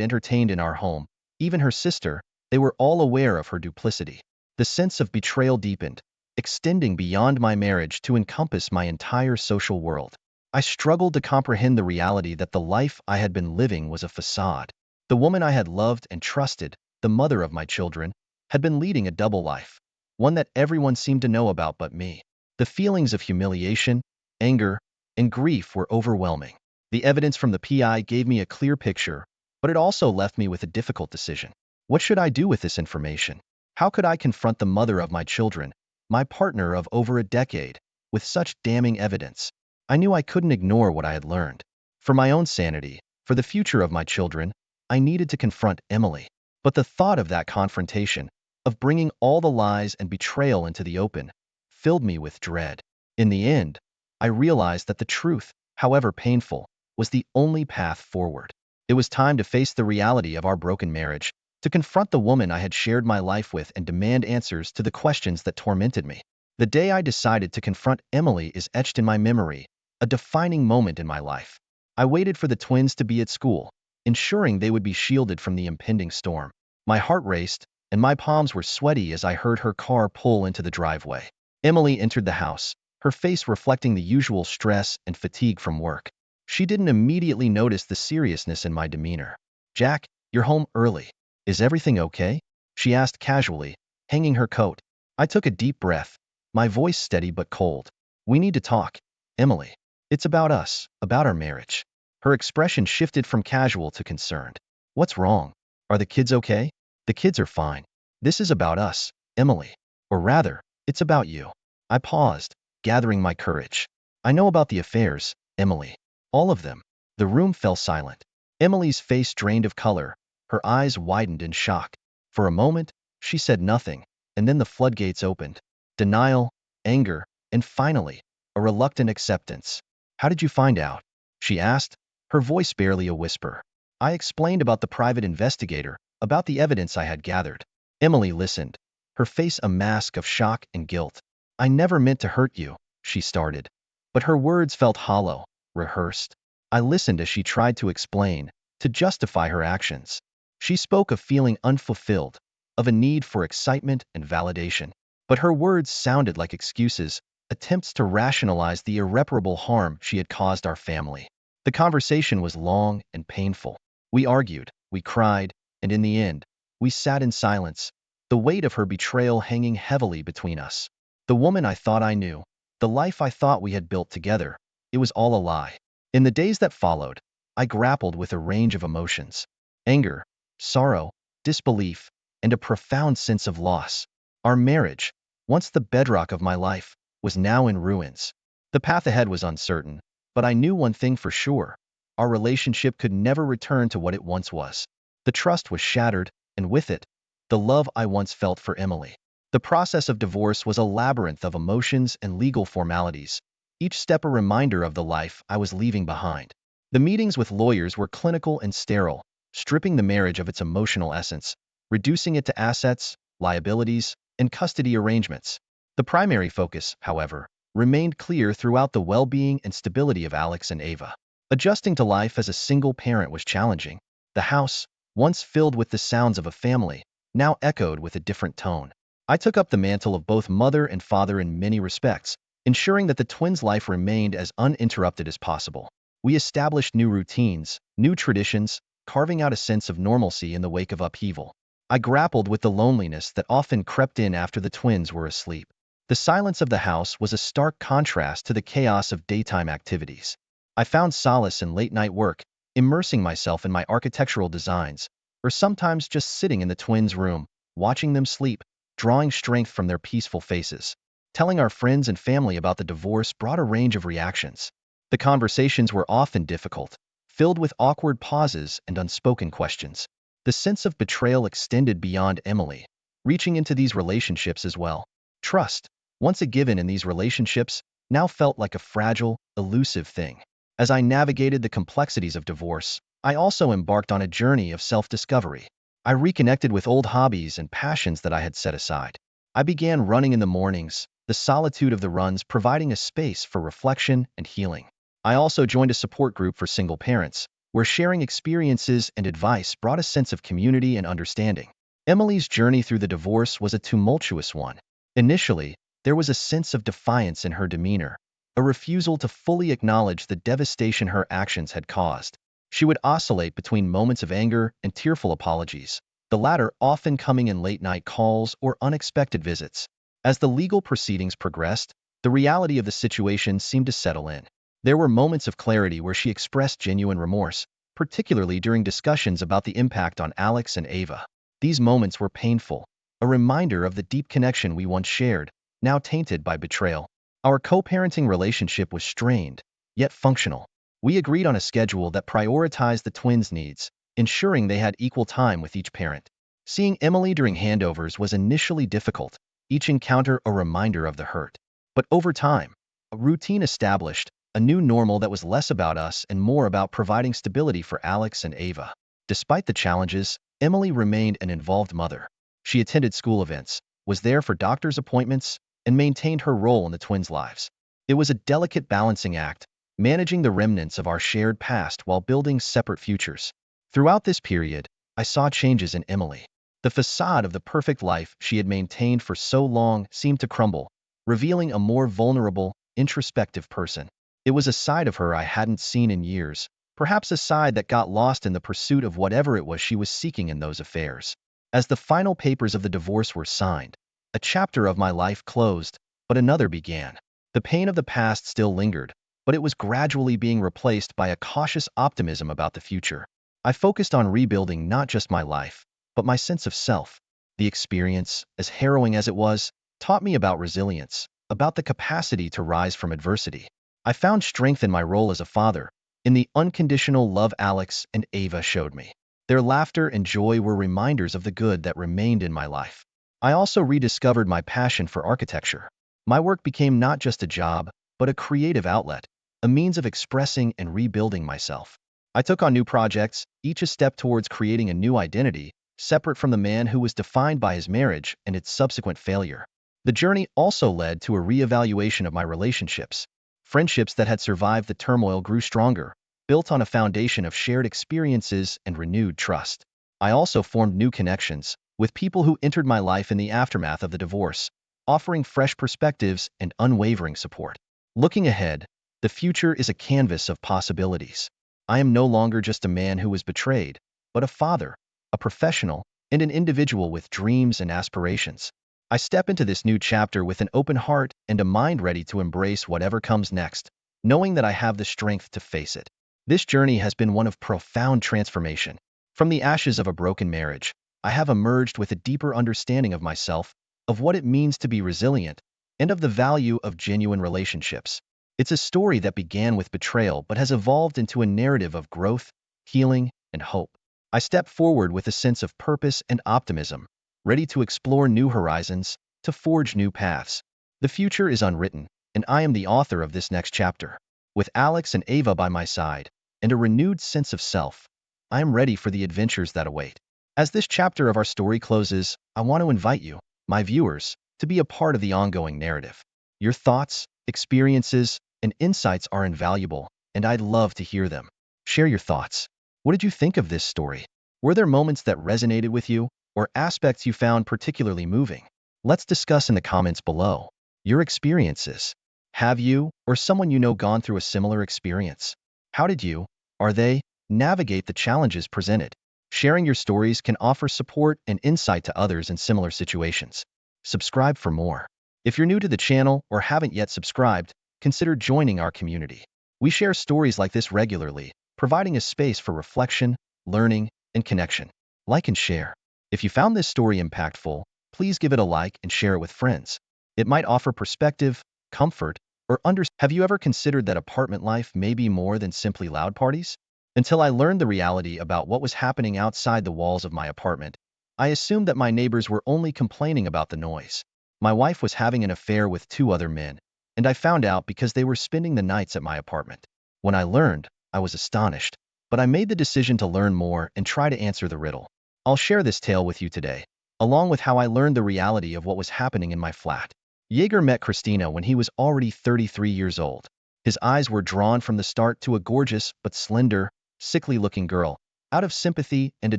entertained in our home, even her sister, they were all aware of her duplicity. The sense of betrayal deepened, extending beyond my marriage to encompass my entire social world. I struggled to comprehend the reality that the life I had been living was a facade. The woman I had loved and trusted, the mother of my children, had been leading a double life, one that everyone seemed to know about but me. The feelings of humiliation, anger, and grief were overwhelming. The evidence from the PI gave me a clear picture, but it also left me with a difficult decision. What should I do with this information? How could I confront the mother of my children, my partner of over a decade, with such damning evidence? I knew I couldn't ignore what I had learned. For my own sanity, for the future of my children, I needed to confront Emily. But the thought of that confrontation, of bringing all the lies and betrayal into the open, filled me with dread. In the end, I realized that the truth, however painful, was the only path forward. It was time to face the reality of our broken marriage, to confront the woman I had shared my life with and demand answers to the questions that tormented me. The day I decided to confront Emily is etched in my memory, a defining moment in my life. I waited for the twins to be at school, ensuring they would be shielded from the impending storm. My heart raced, and my palms were sweaty as I heard her car pull into the driveway. Emily entered the house, her face reflecting the usual stress and fatigue from work. She didn't immediately notice the seriousness in my demeanor. "Jack, you're home early. Is everything okay?" she asked casually, hanging her coat. I took a deep breath, my voice steady but cold. "We need to talk, Emily. It's about us, about our marriage." Her expression shifted from casual to concerned. "What's wrong? Are the kids okay?" "The kids are fine. This is about us, Emily. Or rather, it's about you." I paused, gathering my courage. "I know about the affairs, Emily. All of them." The room fell silent. Emily's face drained of color, her eyes widened in shock. For a moment, she said nothing, and then the floodgates opened. Denial, anger, and finally, a reluctant acceptance. "How did you find out?" she asked, her voice barely a whisper. I explained about the private investigator, about the evidence I had gathered. Emily listened, her face a mask of shock and guilt. "I never meant to hurt you," she started, but her words felt hollow, rehearsed. I listened as she tried to explain, to justify her actions. She spoke of feeling unfulfilled, of a need for excitement and validation. But her words sounded like excuses, attempts to rationalize the irreparable harm she had caused our family. The conversation was long and painful. We argued, we cried, and in the end, we sat in silence, the weight of her betrayal hanging heavily between us. The woman I thought I knew, the life I thought we had built together, it was all a lie. In the days that followed, I grappled with a range of emotions: anger, sorrow, disbelief, and a profound sense of loss. Our marriage, once the bedrock of my life, was now in ruins. The path ahead was uncertain, but I knew one thing for sure: our relationship could never return to what it once was. The trust was shattered, and with it, the love I once felt for Emily. The process of divorce was a labyrinth of emotions and legal formalities, each step a reminder of the life I was leaving behind. The meetings with lawyers were clinical and sterile, stripping the marriage of its emotional essence, reducing it to assets, liabilities, and custody arrangements. The primary focus, however, remained clear throughout: the well-being and stability of Alex and Ava. Adjusting to life as a single parent was challenging. The house, once filled with the sounds of a family, now echoed with a different tone. I took up the mantle of both mother and father in many respects, ensuring that the twins' life remained as uninterrupted as possible. We established new routines, new traditions, carving out a sense of normalcy in the wake of upheaval. I grappled with the loneliness that often crept in after the twins were asleep. The silence of the house was a stark contrast to the chaos of daytime activities. I found solace in late-night work, immersing myself in my architectural designs, or sometimes just sitting in the twins' room, watching them sleep, drawing strength from their peaceful faces. Telling our friends and family about the divorce brought a range of reactions. The conversations were often difficult, filled with awkward pauses and unspoken questions. The sense of betrayal extended beyond Emily, reaching into these relationships as well. Trust, once a given in these relationships, now felt like a fragile, elusive thing. As I navigated the complexities of divorce, I also embarked on a journey of self-discovery. I reconnected with old hobbies and passions that I had set aside. I began running in the mornings, the solitude of the runs providing a space for reflection and healing. I also joined a support group for single parents, where sharing experiences and advice brought a sense of community and understanding. Emily's journey through the divorce was a tumultuous one. Initially, there was a sense of defiance in her demeanor, a refusal to fully acknowledge the devastation her actions had caused. She would oscillate between moments of anger and tearful apologies, the latter often coming in late-night calls or unexpected visits. As the legal proceedings progressed, the reality of the situation seemed to settle in. There were moments of clarity where she expressed genuine remorse, particularly during discussions about the impact on Alex and Ava. These moments were painful, a reminder of the deep connection we once shared, now tainted by betrayal. Our co-parenting relationship was strained, yet functional. We agreed on a schedule that prioritized the twins' needs, ensuring they had equal time with each parent. Seeing Emily during handovers was initially difficult, each encounter a reminder of the hurt. But over time, a routine established, a new normal that was less about us and more about providing stability for Alex and Ava. Despite the challenges, Emily remained an involved mother. She attended school events, was there for doctor's appointments, and maintained her role in the twins' lives. It was a delicate balancing act, managing the remnants of our shared past while building separate futures. Throughout this period, I saw changes in Emily. The facade of the perfect life she had maintained for so long seemed to crumble, revealing a more vulnerable, introspective person. It was a side of her I hadn't seen in years, perhaps a side that got lost in the pursuit of whatever it was she was seeking in those affairs. As the final papers of the divorce were signed, a chapter of my life closed, but another began. The pain of the past still lingered, but it was gradually being replaced by a cautious optimism about the future. I focused on rebuilding not just my life, but my sense of self. The experience, as harrowing as it was, taught me about resilience, about the capacity to rise from adversity. I found strength in my role as a father, in the unconditional love Alex and Ava showed me. Their laughter and joy were reminders of the good that remained in my life. I also rediscovered my passion for architecture. My work became not just a job, but a creative outlet, a means of expressing and rebuilding myself. I took on new projects, each a step towards creating a new identity, separate from the man who was defined by his marriage and its subsequent failure. The journey also led to a reevaluation of my relationships. Friendships that had survived the turmoil grew stronger, built on a foundation of shared experiences and renewed trust. I also formed new connections with people who entered my life in the aftermath of the divorce, offering fresh perspectives and unwavering support. Looking ahead, the future is a canvas of possibilities. I am no longer just a man who was betrayed, but a father, a professional, and an individual with dreams and aspirations. I step into this new chapter with an open heart and a mind ready to embrace whatever comes next, knowing that I have the strength to face it. This journey has been one of profound transformation. From the ashes of a broken marriage, I have emerged with a deeper understanding of myself, of what it means to be resilient, and of the value of genuine relationships. It's a story that began with betrayal but has evolved into a narrative of growth, healing, and hope. I step forward with a sense of purpose and optimism, ready to explore new horizons, to forge new paths. The future is unwritten, and I am the author of this next chapter. With Alex and Ava by my side, and a renewed sense of self, I am ready for the adventures that await. As this chapter of our story closes, I want to invite you, my viewers, to be a part of the ongoing narrative. Your thoughts, experiences, and insights are invaluable, and I'd love to hear them. Share your thoughts. What did you think of this story? Were there moments that resonated with you, or aspects you found particularly moving? Let's discuss in the comments below your experiences. Have you, or someone you know, gone through a similar experience? How did you, or they, navigate the challenges presented? Sharing your stories can offer support and insight to others in similar situations. Subscribe for more. If you're new to the channel or haven't yet subscribed, consider joining our community. We share stories like this regularly, providing a space for reflection, learning, and connection. Like and share. If you found this story impactful, please give it a like and share it with friends. It might offer perspective, comfort, or understanding. Have you ever considered that apartment life may be more than simply loud parties? Until I learned the reality about what was happening outside the walls of my apartment, I assumed that my neighbors were only complaining about the noise. My wife was having an affair with 2 other men, and I found out because they were spending the nights at my apartment. When I learned, I was astonished, but I made the decision to learn more and try to answer the riddle. I'll share this tale with you today, along with how I learned the reality of what was happening in my flat. Jaeger met Christina when he was already 33 years old. His eyes were drawn from the start to a gorgeous but slender, sickly-looking girl, out of sympathy and a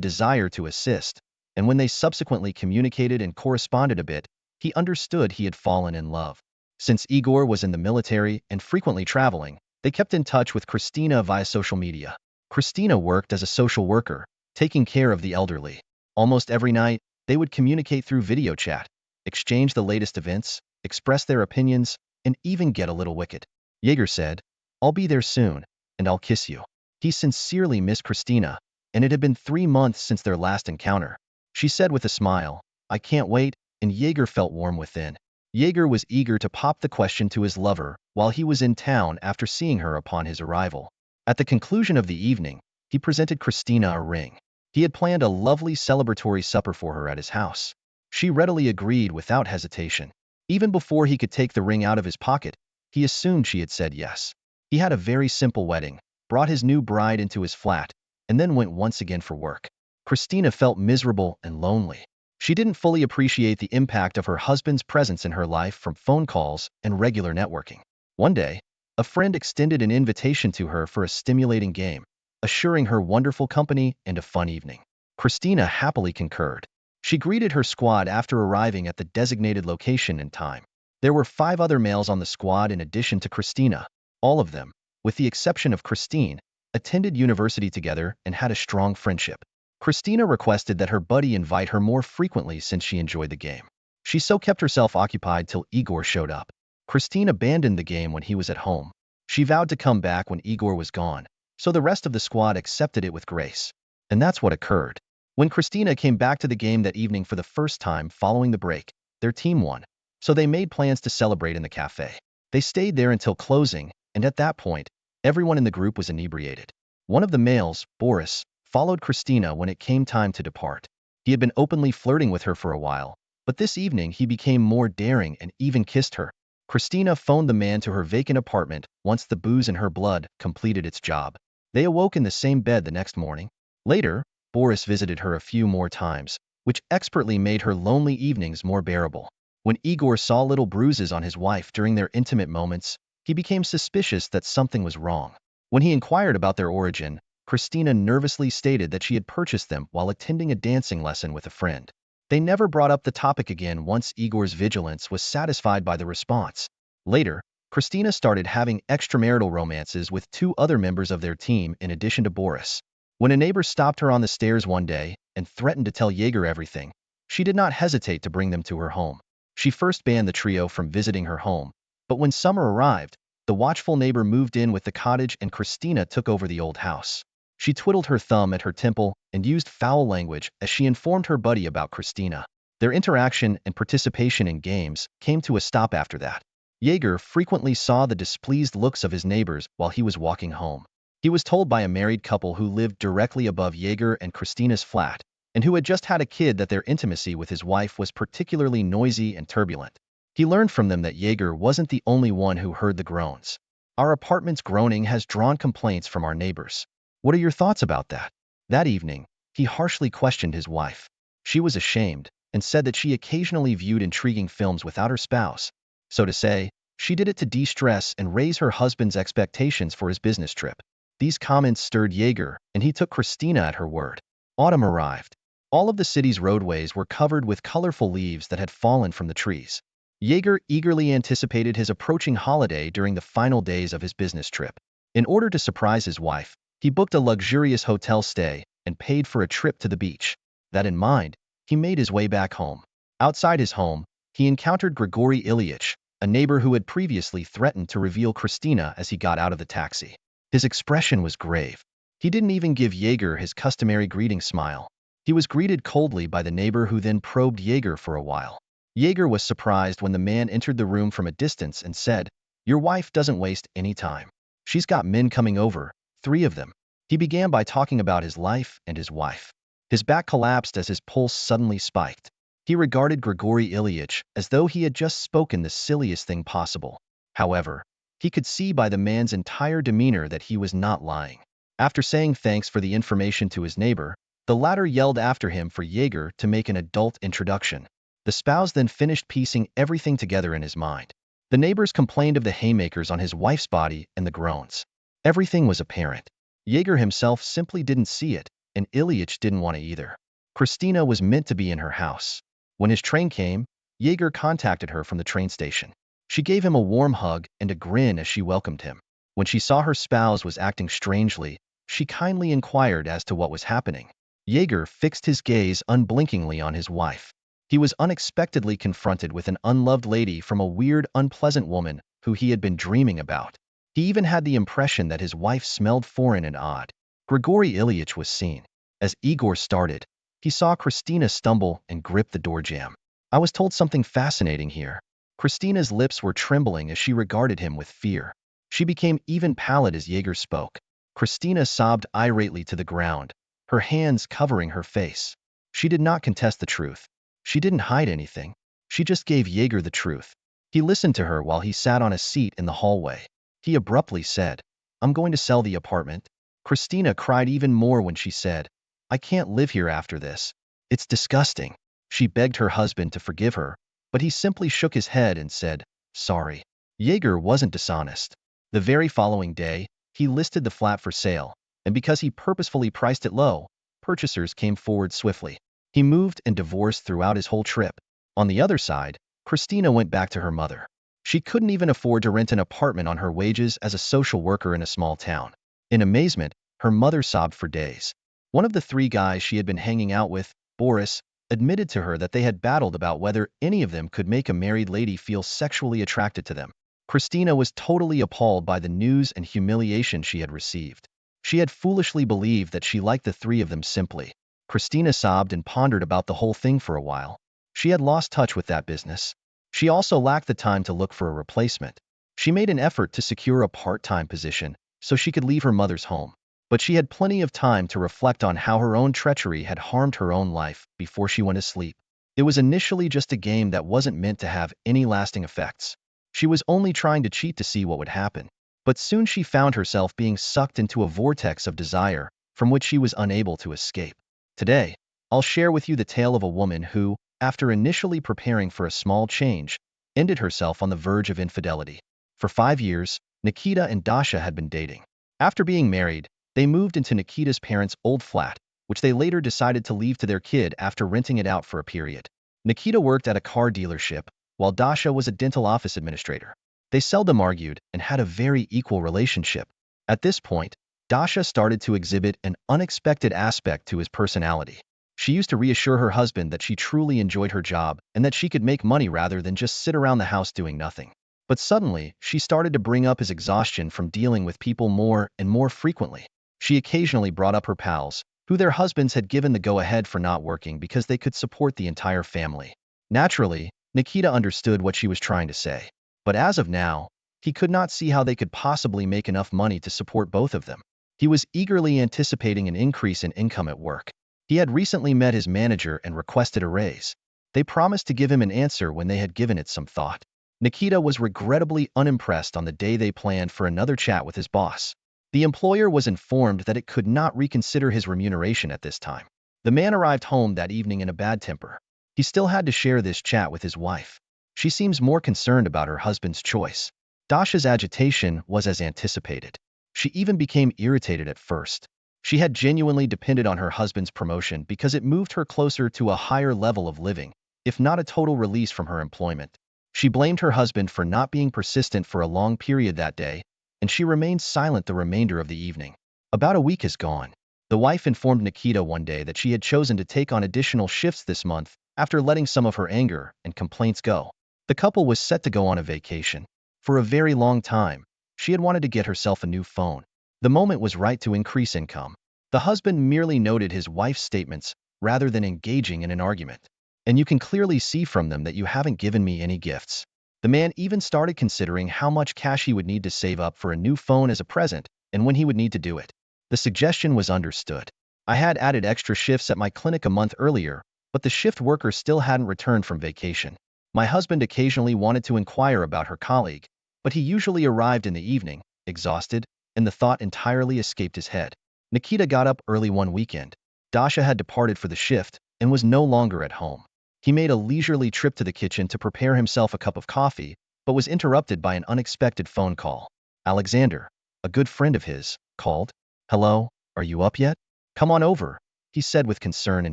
desire to assist, and when they subsequently communicated and corresponded a bit, he understood he had fallen in love. Since Igor was in the military and frequently traveling, they kept in touch with Christina via social media. Christina worked as a social worker, taking care of the elderly. Almost every night, they would communicate through video chat, exchange the latest events, express their opinions, and even get a little wicked. Jaeger said, I'll be there soon, and I'll kiss you. He sincerely missed Christina, and it had been 3 months since their last encounter. She said with a smile, I can't wait, and Jaeger felt warm within. Jaeger was eager to pop the question to his lover while he was in town after seeing her upon his arrival. At the conclusion of the evening, he presented Christina a ring. He had planned a lovely celebratory supper for her at his house. She readily agreed without hesitation. Even before he could take the ring out of his pocket, he assumed she had said yes. He had a very simple wedding, brought his new bride into his flat, and then went once again for work. Christina felt miserable and lonely. She didn't fully appreciate the impact of her husband's presence in her life from phone calls and regular networking. One day, a friend extended an invitation to her for a stimulating game, assuring her wonderful company and a fun evening. Christina happily concurred. She greeted her squad after arriving at the designated location in time. There were 5 other males on the squad in addition to Christina. All of them, with the exception of Christine, attended university together and had a strong friendship. Christina requested that her buddy invite her more frequently since she enjoyed the game. She so kept herself occupied till Igor showed up. Christine abandoned the game when he was at home. She vowed to come back when Igor was gone, so the rest of the squad accepted it with grace. And that's what occurred. When Christina came back to the game that evening for the first time following the break, their team won, so they made plans to celebrate in the cafe. They stayed there until closing, and at that point, everyone in the group was inebriated. One of the males, Boris, followed Christina when it came time to depart. He had been openly flirting with her for a while, but this evening he became more daring and even kissed her. Christina phoned the man to her vacant apartment once the booze in her blood completed its job. They awoke in the same bed the next morning. Later, Boris visited her a few more times, which expertly made her lonely evenings more bearable. When Igor saw little bruises on his wife during their intimate moments, he became suspicious that something was wrong. When he inquired about their origin, Christina nervously stated that she had purchased them while attending a dancing lesson with a friend. They never brought up the topic again once Igor's vigilance was satisfied by the response. Later, Christina started having extramarital romances with 2 other members of their team in addition to Boris. When a neighbor stopped her on the stairs one day and threatened to tell Jaeger everything, she did not hesitate to bring them to her home. She first banned the trio from visiting her home, but when summer arrived, the watchful neighbor moved in with the cottage and Christina took over the old house. She twiddled her thumb at her temple and used foul language as she informed her buddy about Christina. Their interaction and participation in games came to a stop after that. Jaeger frequently saw the displeased looks of his neighbors while he was walking home. He was told by a married couple who lived directly above Jaeger and Christina's flat, and who had just had a kid, that their intimacy with his wife was particularly noisy and turbulent. He learned from them that Jaeger wasn't the only one who heard the groans. Our apartment's groaning has drawn complaints from our neighbors. What are your thoughts about that? That evening, he harshly questioned his wife. She was ashamed and said that she occasionally viewed intriguing films without her spouse. So to say, she did it to de-stress and raise her husband's expectations for his business trip. These comments stirred Jaeger, and he took Christina at her word. Autumn arrived. All of the city's roadways were covered with colorful leaves that had fallen from the trees. Jaeger eagerly anticipated his approaching holiday during the final days of his business trip. In order to surprise his wife, he booked a luxurious hotel stay and paid for a trip to the beach. That in mind, he made his way back home. Outside his home, he encountered Grigory Ilyich, a neighbor who had previously threatened to reveal Christina as he got out of the taxi. His expression was grave. He didn't even give Jaeger his customary greeting smile. He was greeted coldly by the neighbor, who then probed Jaeger for a while. Jaeger was surprised when the man entered the room from a distance and said, "Your wife doesn't waste any time. She's got men coming over, 3 of them." He began by talking about his life and his wife. His back collapsed as his pulse suddenly spiked. He regarded Grigory Ilyich as though he had just spoken the silliest thing possible. However, he could see by the man's entire demeanor that he was not lying. After saying thanks for the information to his neighbor, the latter yelled after him for Jaeger to make an adult introduction. The spouse then finished piecing everything together in his mind. The neighbors complained of the haymakers on his wife's body and the groans. Everything was apparent. Jaeger himself simply didn't see it, and Ilyich didn't want to either. Christina was meant to be in her house. When his train came, Jaeger contacted her from the train station. She gave him a warm hug and a grin as she welcomed him. When she saw her spouse was acting strangely, she kindly inquired as to what was happening. Jaeger fixed his gaze unblinkingly on his wife. He was unexpectedly confronted with an unloved lady from a weird, unpleasant woman who he had been dreaming about. He even had the impression that his wife smelled foreign and odd. Grigory Ilyich was seen. As Igor started, he saw Christina stumble and grip the door jamb. I was told something fascinating here. Christina's lips were trembling as she regarded him with fear. She became even pallid as Jaeger spoke. Christina sobbed irately to the ground, her hands covering her face. She did not contest the truth. She didn't hide anything. She just gave Jaeger the truth. He listened to her while he sat on a seat in the hallway. He abruptly said, "I'm going to sell the apartment." Christina cried even more when she said, "I can't live here after this. It's disgusting." She begged her husband to forgive her, but he simply shook his head and said, "Sorry." Jaeger wasn't dishonest. The very following day, he listed the flat for sale, and because he purposefully priced it low, purchasers came forward swiftly. He moved and divorced throughout his whole trip. On the other side, Christina went back to her mother. She couldn't even afford to rent an apartment on her wages as a social worker in a small town. In amazement, her mother sobbed for days. One of the three guys she had been hanging out with, Boris, admitted to her that they had battled about whether any of them could make a married lady feel sexually attracted to them. Christina was totally appalled by the news and humiliation she had received. She had foolishly believed that she liked the three of them simply. Christina sobbed and pondered about the whole thing for a while. She had lost touch with that business. She also lacked the time to look for a replacement. She made an effort to secure a part-time position so she could leave her mother's home. But she had plenty of time to reflect on how her own treachery had harmed her own life before she went to sleep. It was initially just a game that wasn't meant to have any lasting effects. She was only trying to cheat to see what would happen. But soon she found herself being sucked into a vortex of desire from which she was unable to escape. Today, I'll share with you the tale of a woman who, after initially preparing for a small change, ended herself on the verge of infidelity. For 5 years, Nikita and Dasha had been dating. After being married, they moved into Nikita's parents' old flat, which they later decided to leave to their kid after renting it out for a period. Nikita worked at a car dealership, while Dasha was a dental office administrator. They seldom argued and had a very equal relationship. At this point, Dasha started to exhibit an unexpected aspect to his personality. She used to reassure her husband that she truly enjoyed her job and that she could make money rather than just sit around the house doing nothing. But suddenly, she started to bring up his exhaustion from dealing with people more and more frequently. She occasionally brought up her pals, who their husbands had given the go-ahead for not working because they could support the entire family. Naturally, Nikita understood what she was trying to say. But as of now, he could not see how they could possibly make enough money to support both of them. He was eagerly anticipating an increase in income at work. He had recently met his manager and requested a raise. They promised to give him an answer when they had given it some thought. Nikita was regrettably unimpressed on the day they planned for another chat with his boss. The employer was informed that it could not reconsider his remuneration at this time. The man arrived home that evening in a bad temper. He still had to share this chat with his wife. She seems more concerned about her husband's choice. Dasha's agitation was as anticipated. She even became irritated at first. She had genuinely depended on her husband's promotion because it moved her closer to a higher level of living, if not a total release from her employment. She blamed her husband for not being persistent for a long period that day, and she remained silent the remainder of the evening. About a week has gone. The wife informed Nikita one day that she had chosen to take on additional shifts this month after letting some of her anger and complaints go. The couple was set to go on a vacation. For a very long time, she had wanted to get herself a new phone. The moment was right to increase income. The husband merely noted his wife's statements rather than engaging in an argument. "And you can clearly see from them that you haven't given me any gifts." The man even started considering how much cash he would need to save up for a new phone as a present and when he would need to do it. The suggestion was understood. "I had added extra shifts at my clinic a month earlier, but the shift worker still hadn't returned from vacation. My husband occasionally wanted to inquire about her colleague, but he usually arrived in the evening, exhausted, and the thought entirely escaped his head." Nikita got up early one weekend. Dasha had departed for the shift and was no longer at home. He made a leisurely trip to the kitchen to prepare himself a cup of coffee, but was interrupted by an unexpected phone call. Alexander, a good friend of his, called. "Hello, are you up yet? Come on over," he said with concern in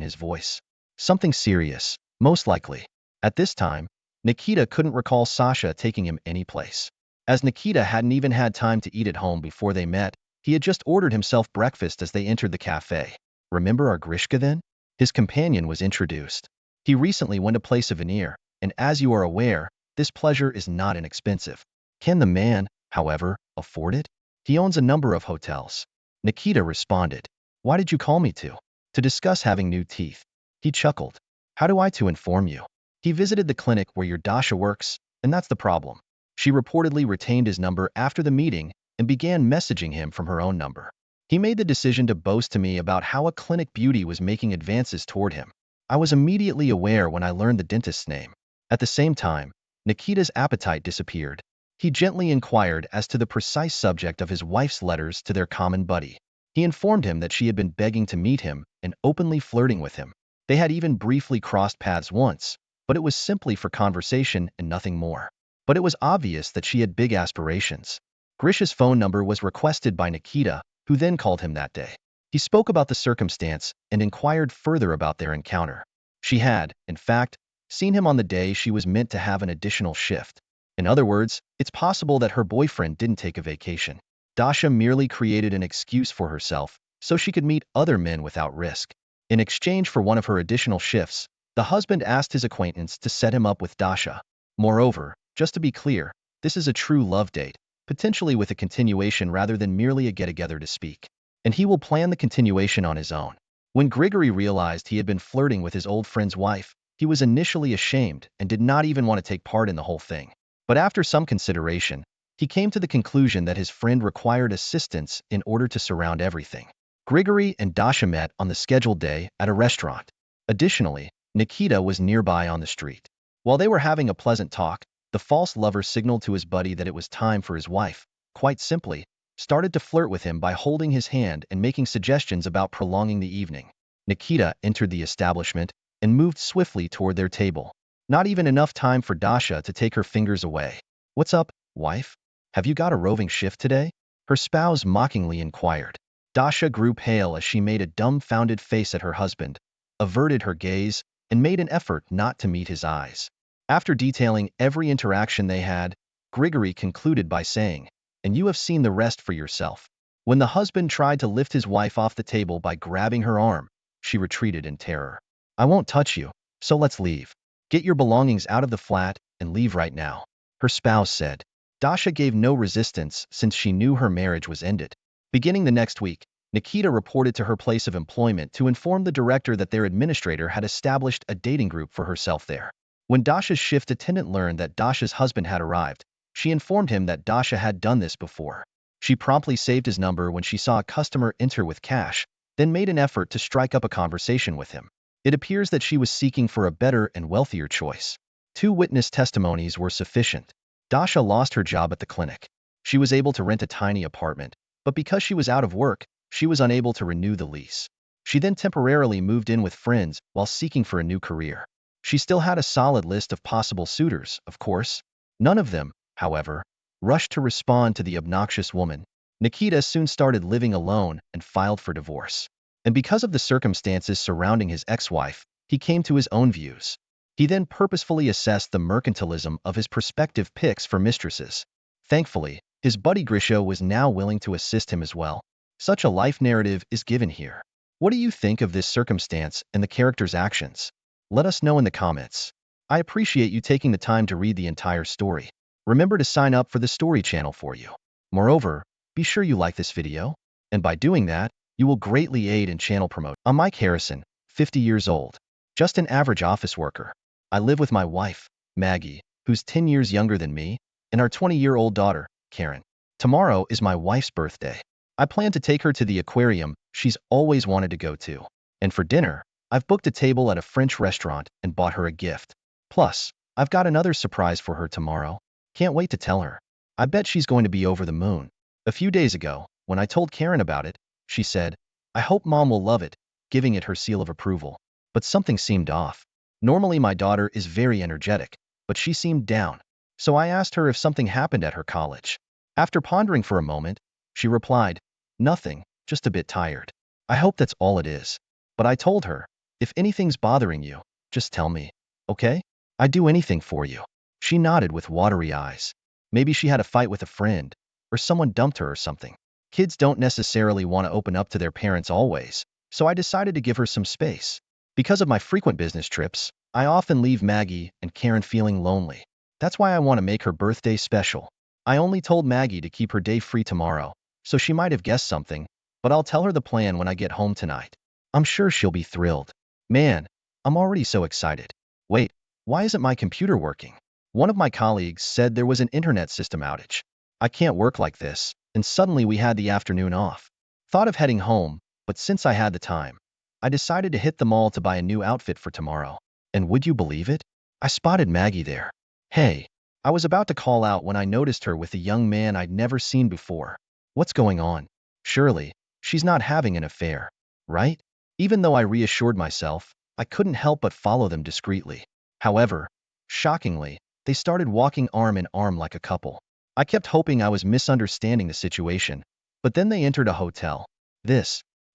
his voice. "Something serious, most likely." At this time, Nikita couldn't recall Sasha taking him any place. As Nikita hadn't even had time to eat at home before they met, he had just ordered himself breakfast as they entered the cafe. "Remember our Grishka then?" His companion was introduced. "He recently went to place a veneer, and as you are aware, this pleasure is not inexpensive." Ken the man, however, Afford it? He owns a number of hotels. Nikita responded. Why did you call me to? To discuss having new teeth. He chuckled. How do I to inform you? He visited the clinic where your Dasha works, and that's the problem. She reportedly retained his number after the meeting and began messaging him from her own number. He made the decision to boast to me about how a clinic beauty was making advances toward him. I was immediately aware when I learned the dentist's name. At the same time, Nikita's appetite disappeared. He gently inquired as to the precise subject of his wife's letters to their common buddy. He informed him that she had been begging to meet him and openly flirting with him. They had even briefly crossed paths once, but it was simply for conversation and nothing more. But it was obvious that she had big aspirations. Grisha's phone number was requested by Nikita, who then called him that day. He spoke about the circumstance and inquired further about their encounter. She had, in fact, seen him on the day she was meant to have an additional shift. In other words, it's possible that her boyfriend didn't take a vacation. Dasha merely created an excuse for herself so she could meet other men without risk. In exchange for one of her additional shifts, the husband asked his acquaintance to set him up with Dasha. Moreover, just to be clear, this is a true love date, potentially with a continuation rather than merely a get-together to speak. And he will plan the continuation on his own. When Grigory realized he had been flirting with his old friend's wife, he was initially ashamed and did not even want to take part in the whole thing. But after some consideration, he came to the conclusion that his friend required assistance in order to surround everything. Grigory and Dasha met on the scheduled day at a restaurant. Additionally, Nikita was nearby on the street. While they were having a pleasant talk, the false lover signaled to his buddy that it was time for his wife, quite simply, started to flirt with him by holding his hand and making suggestions about prolonging the evening. Nikita entered the establishment and moved swiftly toward their table. Not even enough time for Dasha to take her fingers away. What's up, wife? Have you got a roving shift today? Her spouse mockingly inquired. Dasha grew pale as she made a dumbfounded face at her husband, averted her gaze, and made an effort not to meet his eyes. After detailing every interaction they had, Grigory concluded by saying, and you have seen the rest for yourself. When the husband tried to lift his wife off the table by grabbing her arm, she retreated in terror. I won't touch you, so let's leave. Get your belongings out of the flat and leave right now, her spouse said. Dasha gave no resistance since she knew her marriage was ended. Beginning the next week, Nikita reported to her place of employment to inform the director that their administrator had established a dating group for herself there. When Dasha's shift attendant learned that Dasha's husband had arrived, she informed him that Dasha had done this before. She promptly saved his number when she saw a customer enter with cash, then made an effort to strike up a conversation with him. It appears that she was seeking for a better and wealthier choice. 2 witness testimonies were sufficient. Dasha lost her job at the clinic. She was able to rent a tiny apartment, but because she was out of work, she was unable to renew the lease. She then temporarily moved in with friends while seeking for a new career. She still had a solid list of possible suitors, of course. None of them, however, rushed to respond to the obnoxious woman. Nikita soon started living alone and filed for divorce. And because of the circumstances surrounding his ex-wife, he came to his own views. He then purposefully assessed the mercantilism of his prospective picks for mistresses. Thankfully, his buddy Grisha was now willing to assist him as well. Such a life narrative is given here. What do you think of this circumstance and the character's actions? Let us know in the comments. I appreciate you taking the time to read the entire story. Remember to sign up for the story channel for you. Moreover, be sure you like this video, and by doing that, you will greatly aid in channel promotion. I'm Mike Harrison, 50 years old, just an average office worker. I live with my wife, Maggie, who's 10 years younger than me, and our 20-year-old daughter, Karen. Tomorrow is my wife's birthday. I plan to take her to the aquarium she's always wanted to go to. And for dinner, I've booked a table at a French restaurant and bought her a gift. Plus, I've got another surprise for her tomorrow. Can't wait to tell her. I bet she's going to be over the moon. A few days ago, when I told Karen about it, she said, I hope Mom will love it, giving it her seal of approval. But something seemed off. Normally my daughter is very energetic, but she seemed down. So I asked her if something happened at her college. After pondering for a moment, she replied, nothing, just a bit tired. I hope that's all it is. But I told her, if anything's bothering you, just tell me, okay? I'd do anything for you. She nodded with watery eyes. Maybe she had a fight with a friend, or someone dumped her or something. Kids don't necessarily want to open up to their parents always, so I decided to give her some space. Because of my frequent business trips, I often leave Maggie and Karen feeling lonely. That's why I want to make her birthday special. I only told Maggie to keep her day free tomorrow, so she might have guessed something, but I'll tell her the plan when I get home tonight. I'm sure she'll be thrilled. Man, I'm already so excited. Wait, why isn't my computer working? One of my colleagues said there was an internet system outage. I can't work like this, and suddenly we had the afternoon off. Thought of heading home, but since I had the time, I decided to hit the mall to buy a new outfit for tomorrow. And would you believe it? I spotted Maggie there. Hey, I was about to call out when I noticed her with a young man I'd never seen before. What's going on? Surely, she's not having an affair, right? Even though I reassured myself, I couldn't help but follow them discreetly. However, shockingly, they started walking arm in arm like a couple. I kept hoping I was misunderstanding the situation, but then they entered a hotel.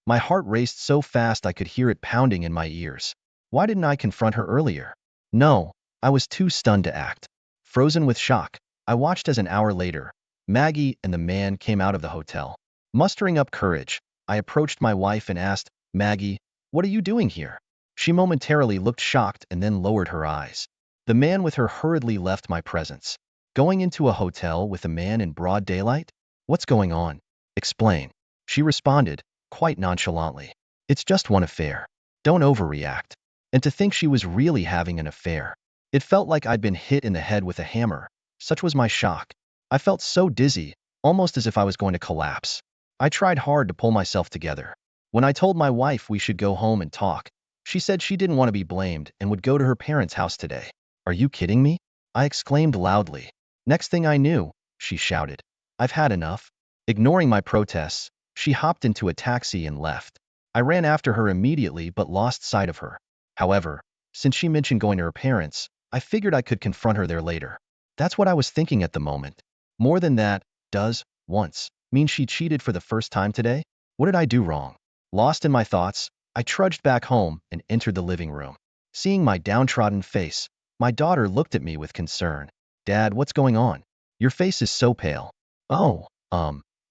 My heart raced so fast I could hear it pounding in my ears. Why didn't I confront her earlier? No, I was too stunned to act. Frozen with shock, I watched as an hour later, Maggie and the man came out of the hotel. Mustering up courage, I approached my wife and asked, Maggie, what are you doing here? She momentarily looked shocked and then lowered her eyes. The man with her hurriedly left my presence. Going into a hotel with a man in broad daylight? What's going on? Explain. She responded, quite nonchalantly. It's just one affair. Don't overreact. And to think she was really having an affair. It felt like I'd been hit in the head with a hammer. Such was my shock. I felt so dizzy, almost as if I was going to collapse. I tried hard to pull myself together. When I told my wife we should go home and talk, she said she didn't want to be blamed and would go to her parents' house today. Are you kidding me? I exclaimed loudly. Next thing I knew, she shouted, I've had enough. Ignoring my protests, she hopped into a taxi and left. I ran after her immediately but lost sight of her. However, since she mentioned going to her parents, I figured I could confront her there later. That's what I was thinking at the moment. More than that, does once mean she cheated for the first time today? What did I do wrong? Lost in my thoughts, I trudged back home and entered the living room. Seeing my downtrodden face, my daughter looked at me with concern. Dad, what's going on? Your face is so pale. Oh,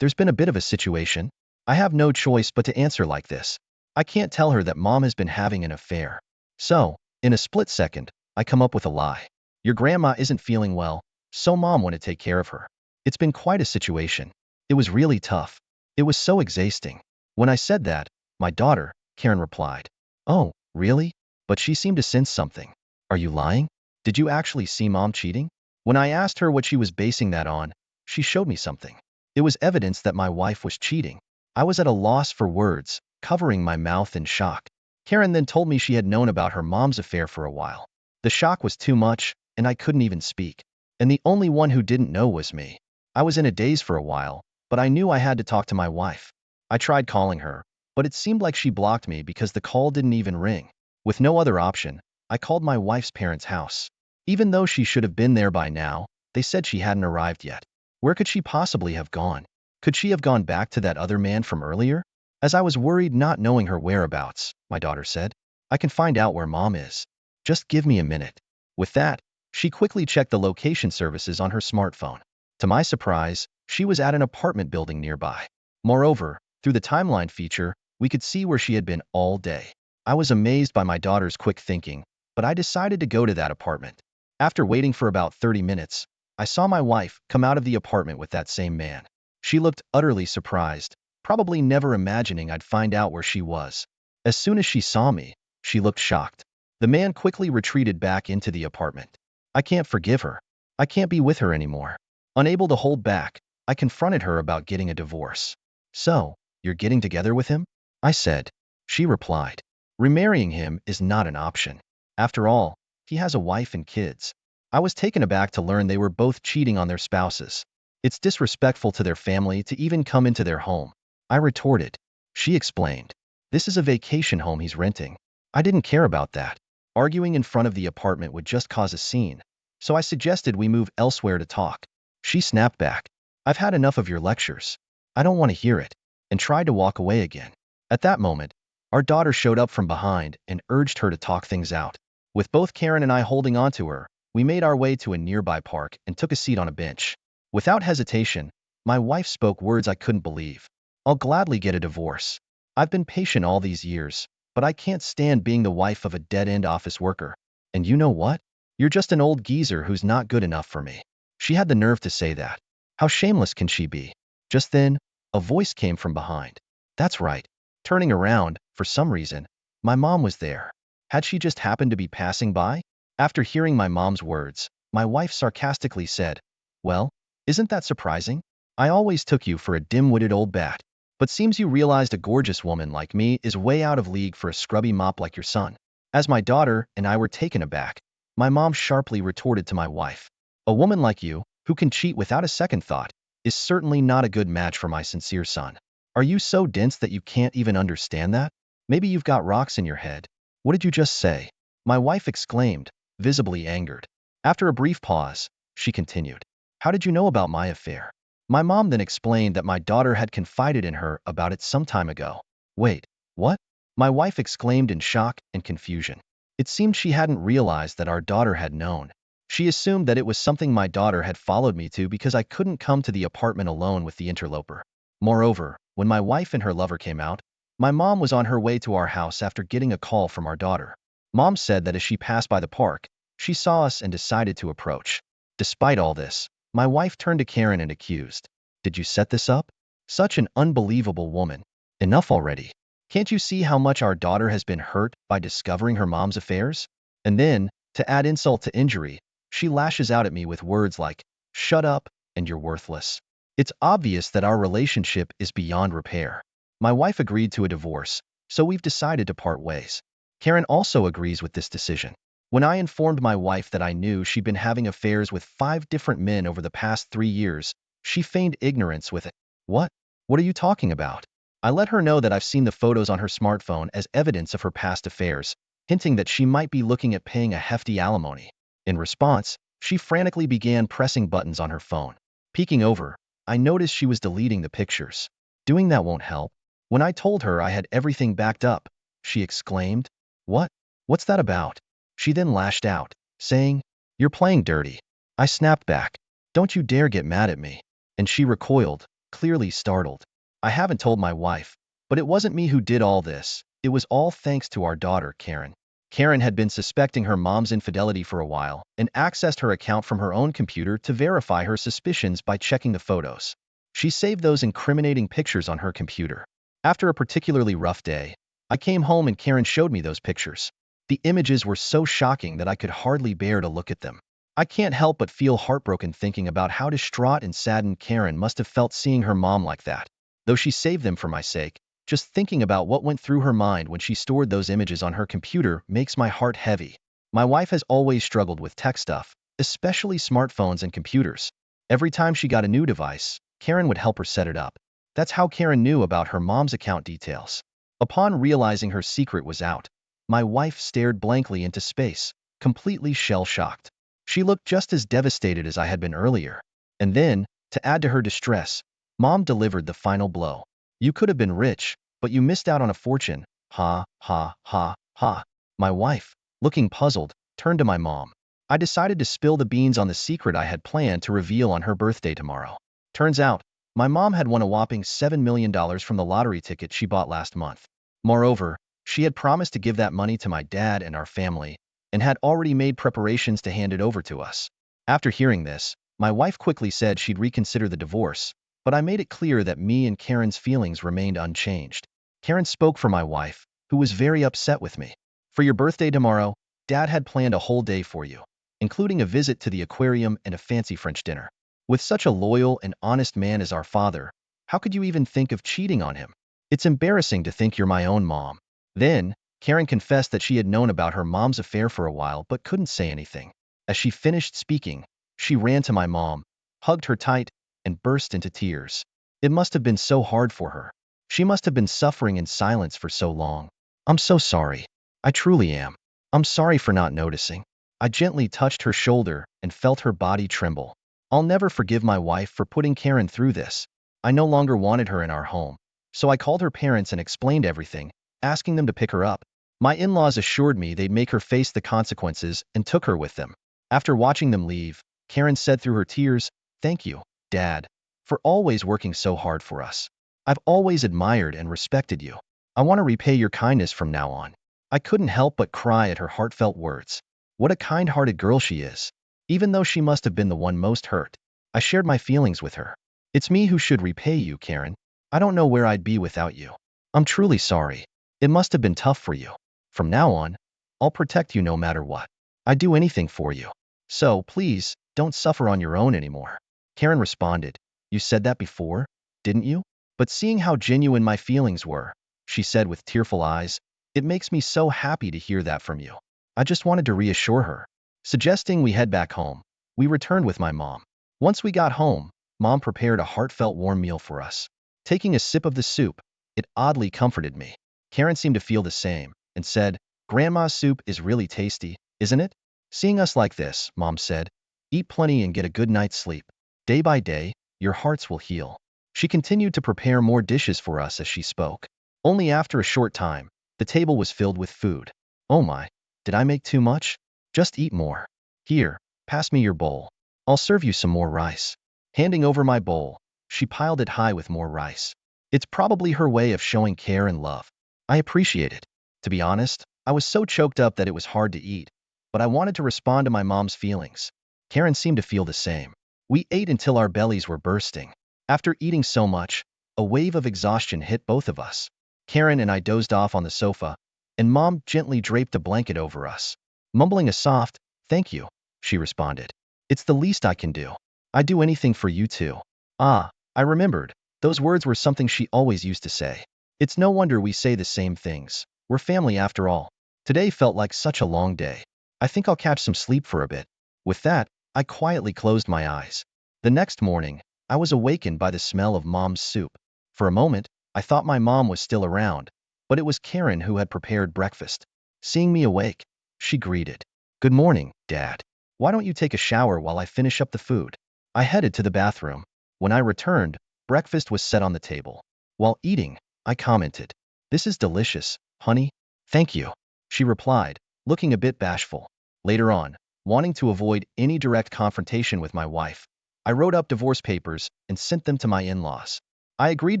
there's been a bit of a situation. I have no choice but to answer like this. I can't tell her that Mom has been having an affair. So, in a split second, I come up with a lie. Your grandma isn't feeling well, so Mom wanted to take care of her. It's been quite a situation. It was really tough. It was so exhausting. When I said that, my daughter, Karen, replied, Oh, really? But she seemed to sense something. Are you lying? Did you actually see Mom cheating? When I asked her what she was basing that on, she showed me something. It was evidence that my wife was cheating. I was at a loss for words, covering my mouth in shock. Karen then told me she had known about her mom's affair for a while. The shock was too much, and I couldn't even speak. And the only one who didn't know was me. I was in a daze for a while, but I knew I had to talk to my wife. I tried calling her, but it seemed like she blocked me because the call didn't even ring. With no other option, I called my wife's parents' house. Even though she should have been there by now, they said she hadn't arrived yet. Where could she possibly have gone? Could she have gone back to that other man from earlier? As I was worried not knowing her whereabouts, my daughter said, I can find out where Mom is. Just give me a minute. With that, she quickly checked the location services on her smartphone. To my surprise, she was at an apartment building nearby. Moreover, through the timeline feature, we could see where she had been all day. I was amazed by my daughter's quick thinking, but I decided to go to that apartment. After waiting for about 30 minutes, I saw my wife come out of the apartment with that same man. She looked utterly surprised, probably never imagining I'd find out where she was. As soon as she saw me, she looked shocked. The man quickly retreated back into the apartment. I can't forgive her. I can't be with her anymore. Unable to hold back, I confronted her about getting a divorce. So, you're getting together with him? I said. She replied, remarrying him is not an option. After all, he has a wife and kids. I was taken aback to learn they were both cheating on their spouses. It's disrespectful to their family to even come into their home. I retorted. She explained. This is a vacation home he's renting. I didn't care about that. Arguing in front of the apartment would just cause a scene, so I suggested we move elsewhere to talk. She snapped back. I've had enough of your lectures. I don't want to hear it, and tried to walk away again. At that moment, our daughter showed up from behind and urged her to talk things out. With both Karen and I holding onto her, we made our way to a nearby park and took a seat on a bench. Without hesitation, my wife spoke words I couldn't believe. I'll gladly get a divorce. I've been patient all these years, but I can't stand being the wife of a dead-end office worker. And you know what? You're just an old geezer who's not good enough for me. She had the nerve to say that. How shameless can she be? Just then, a voice came from behind. That's right. Turning around, for some reason, my mom was there. Had she just happened to be passing by? After hearing my mom's words, my wife sarcastically said, "Well, isn't that surprising? I always took you for a dim-witted old bat. But seems you realized a gorgeous woman like me is way out of league for a scrubby mop like your son." As my daughter and I were taken aback, my mom sharply retorted to my wife, "A woman like you, who can cheat without a second thought, is certainly not a good match for my sincere son. Are you so dense that you can't even understand that? Maybe you've got rocks in your head." "What did you just say?" my wife exclaimed, visibly angered. After a brief pause, she continued, "How did you know about my affair?" My mom then explained that my daughter had confided in her about it some time ago. "Wait, what?" my wife exclaimed in shock and confusion. It seemed she hadn't realized that our daughter had known. She assumed that it was something my daughter had followed me to because I couldn't come to the apartment alone with the interloper. Moreover, when my wife and her lover came out, my mom was on her way to our house after getting a call from our daughter. Mom said that as she passed by the park, she saw us and decided to approach. Despite all this, my wife turned to Karen and accused, "Did you set this up? Such an unbelievable woman. Enough already. Can't you see how much our daughter has been hurt by discovering her mom's affairs?" And then, to add insult to injury, she lashes out at me with words like, "Shut up, and you're worthless." It's obvious that our relationship is beyond repair. My wife agreed to a divorce, so we've decided to part ways. Karen also agrees with this decision. When I informed my wife that I knew she'd been having affairs with 5 different men over the past 3 years, she feigned ignorance with it. "What? What are you talking about?" I let her know that I've seen the photos on her smartphone as evidence of her past affairs, hinting that she might be looking at paying a hefty alimony. In response, she frantically began pressing buttons on her phone. Peeking over, I noticed she was deleting the pictures. "Doing that won't help. When I told her I had everything backed up," she exclaimed. "What? What's that about?" She then lashed out, saying, "You're playing dirty." I snapped back, "Don't you dare get mad at me." And she recoiled, clearly startled. I haven't told my wife, but it wasn't me who did all this. It was all thanks to our daughter, Karen. Karen had been suspecting her mom's infidelity for a while and accessed her account from her own computer to verify her suspicions by checking the photos. She saved those incriminating pictures on her computer. After a particularly rough day, I came home and Karen showed me those pictures. The images were so shocking that I could hardly bear to look at them. I can't help but feel heartbroken thinking about how distraught and saddened Karen must have felt seeing her mom like that. Though she saved them for my sake, just thinking about what went through her mind when she stored those images on her computer makes my heart heavy. My wife has always struggled with tech stuff, especially smartphones and computers. Every time she got a new device, Karen would help her set it up. That's how Karen knew about her mom's account details. Upon realizing her secret was out, my wife stared blankly into space, completely shell-shocked. She looked just as devastated as I had been earlier. And then, to add to her distress, Mom delivered the final blow. "You could have been rich, but you missed out on a fortune. Ha, ha, ha, ha." My wife, looking puzzled, turned to my mom. I decided to spill the beans on the secret I had planned to reveal on her birthday tomorrow. Turns out, my mom had won a whopping $7 million from the lottery ticket she bought last month. Moreover, she had promised to give that money to my dad and our family, and had already made preparations to hand it over to us. After hearing this, my wife quickly said she'd reconsider the divorce, but I made it clear that me and Karen's feelings remained unchanged. Karen spoke for my wife, who was very upset with me. "For your birthday tomorrow, Dad had planned a whole day for you, including a visit to the aquarium and a fancy French dinner. With such a loyal and honest man as our father, how could you even think of cheating on him? It's embarrassing to think you're my own mom." Then, Karen confessed that she had known about her mom's affair for a while but couldn't say anything. As she finished speaking, she ran to my mom, hugged her tight, and burst into tears. It must have been so hard for her. She must have been suffering in silence for so long. "I'm so sorry. I truly am. I'm sorry for not noticing." I gently touched her shoulder and felt her body tremble. I'll never forgive my wife for putting Karen through this. I no longer wanted her in our home, so I called her parents and explained everything, asking them to pick her up. My in-laws assured me they'd make her face the consequences and took her with them. After watching them leave, Karen said through her tears, "Thank you, Dad, for always working so hard for us. I've always admired and respected you. I want to repay your kindness from now on." I couldn't help but cry at her heartfelt words. What a kind-hearted girl she is, even though she must have been the one most hurt. I shared my feelings with her. It's me who should repay you, Karen. I don't know where I'd be without you. I'm truly sorry. It must have been tough for you. From now on, I'll protect you no matter what. I'd do anything for you. So, please, don't suffer on your own anymore. Karen responded, You said that before, didn't you? But seeing how genuine my feelings were, she said with tearful eyes, it makes me so happy to hear that from you. I just wanted to reassure her. Suggesting we head back home, we returned with my mom. Once we got home, Mom prepared a heartfelt warm meal for us. Taking a sip of the soup, it oddly comforted me. Karen seemed to feel the same and said, Grandma's soup is really tasty, isn't it? Seeing us like this, Mom said, eat plenty and get a good night's sleep. Day by day, your hearts will heal. She continued to prepare more dishes for us as she spoke. Only after a short time, the table was filled with food. Oh my, did I make too much? Just eat more. Here, pass me your bowl. I'll serve you some more rice. Handing over my bowl, she piled it high with more rice. It's probably her way of showing care and love. I appreciate it. To be honest, I was so choked up that it was hard to eat, but I wanted to respond to my mom's feelings. Karen seemed to feel the same. We ate until our bellies were bursting. After eating so much, a wave of exhaustion hit both of us. Karen and I dozed off on the sofa, and Mom gently draped a blanket over us. Mumbling a soft, thank you, she responded. It's the least I can do. I'd do anything for you too. Ah, I remembered. Those words were something she always used to say. It's no wonder we say the same things. We're family after all. Today felt like such a long day. I think I'll catch some sleep for a bit. With that, I quietly closed my eyes. The next morning, I was awakened by the smell of Mom's soup. For a moment, I thought my mom was still around, but it was Karen who had prepared breakfast. Seeing me awake, she greeted. Good morning, Dad. Why don't you take a shower while I finish up the food? I headed to the bathroom. When I returned, breakfast was set on the table. While eating, I commented, This is delicious, honey. Thank you. She replied, looking a bit bashful. Later on, wanting to avoid any direct confrontation with my wife, I wrote up divorce papers and sent them to my in-laws. I agreed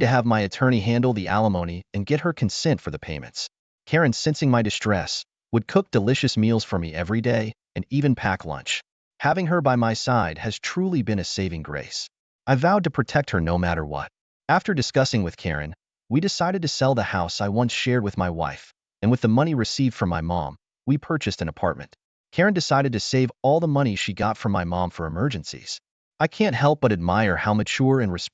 to have my attorney handle the alimony and get her consent for the payments. Karen, sensing my distress, would cook delicious meals for me every day and even pack lunch. Having her by my side has truly been a saving grace. I vowed to protect her no matter what. After discussing with Karen, we decided to sell the house I once shared with my wife, and with the money received from my mom, we purchased an apartment. Karen decided to save all the money she got from my mom for emergencies. I can't help but admire how mature and responsible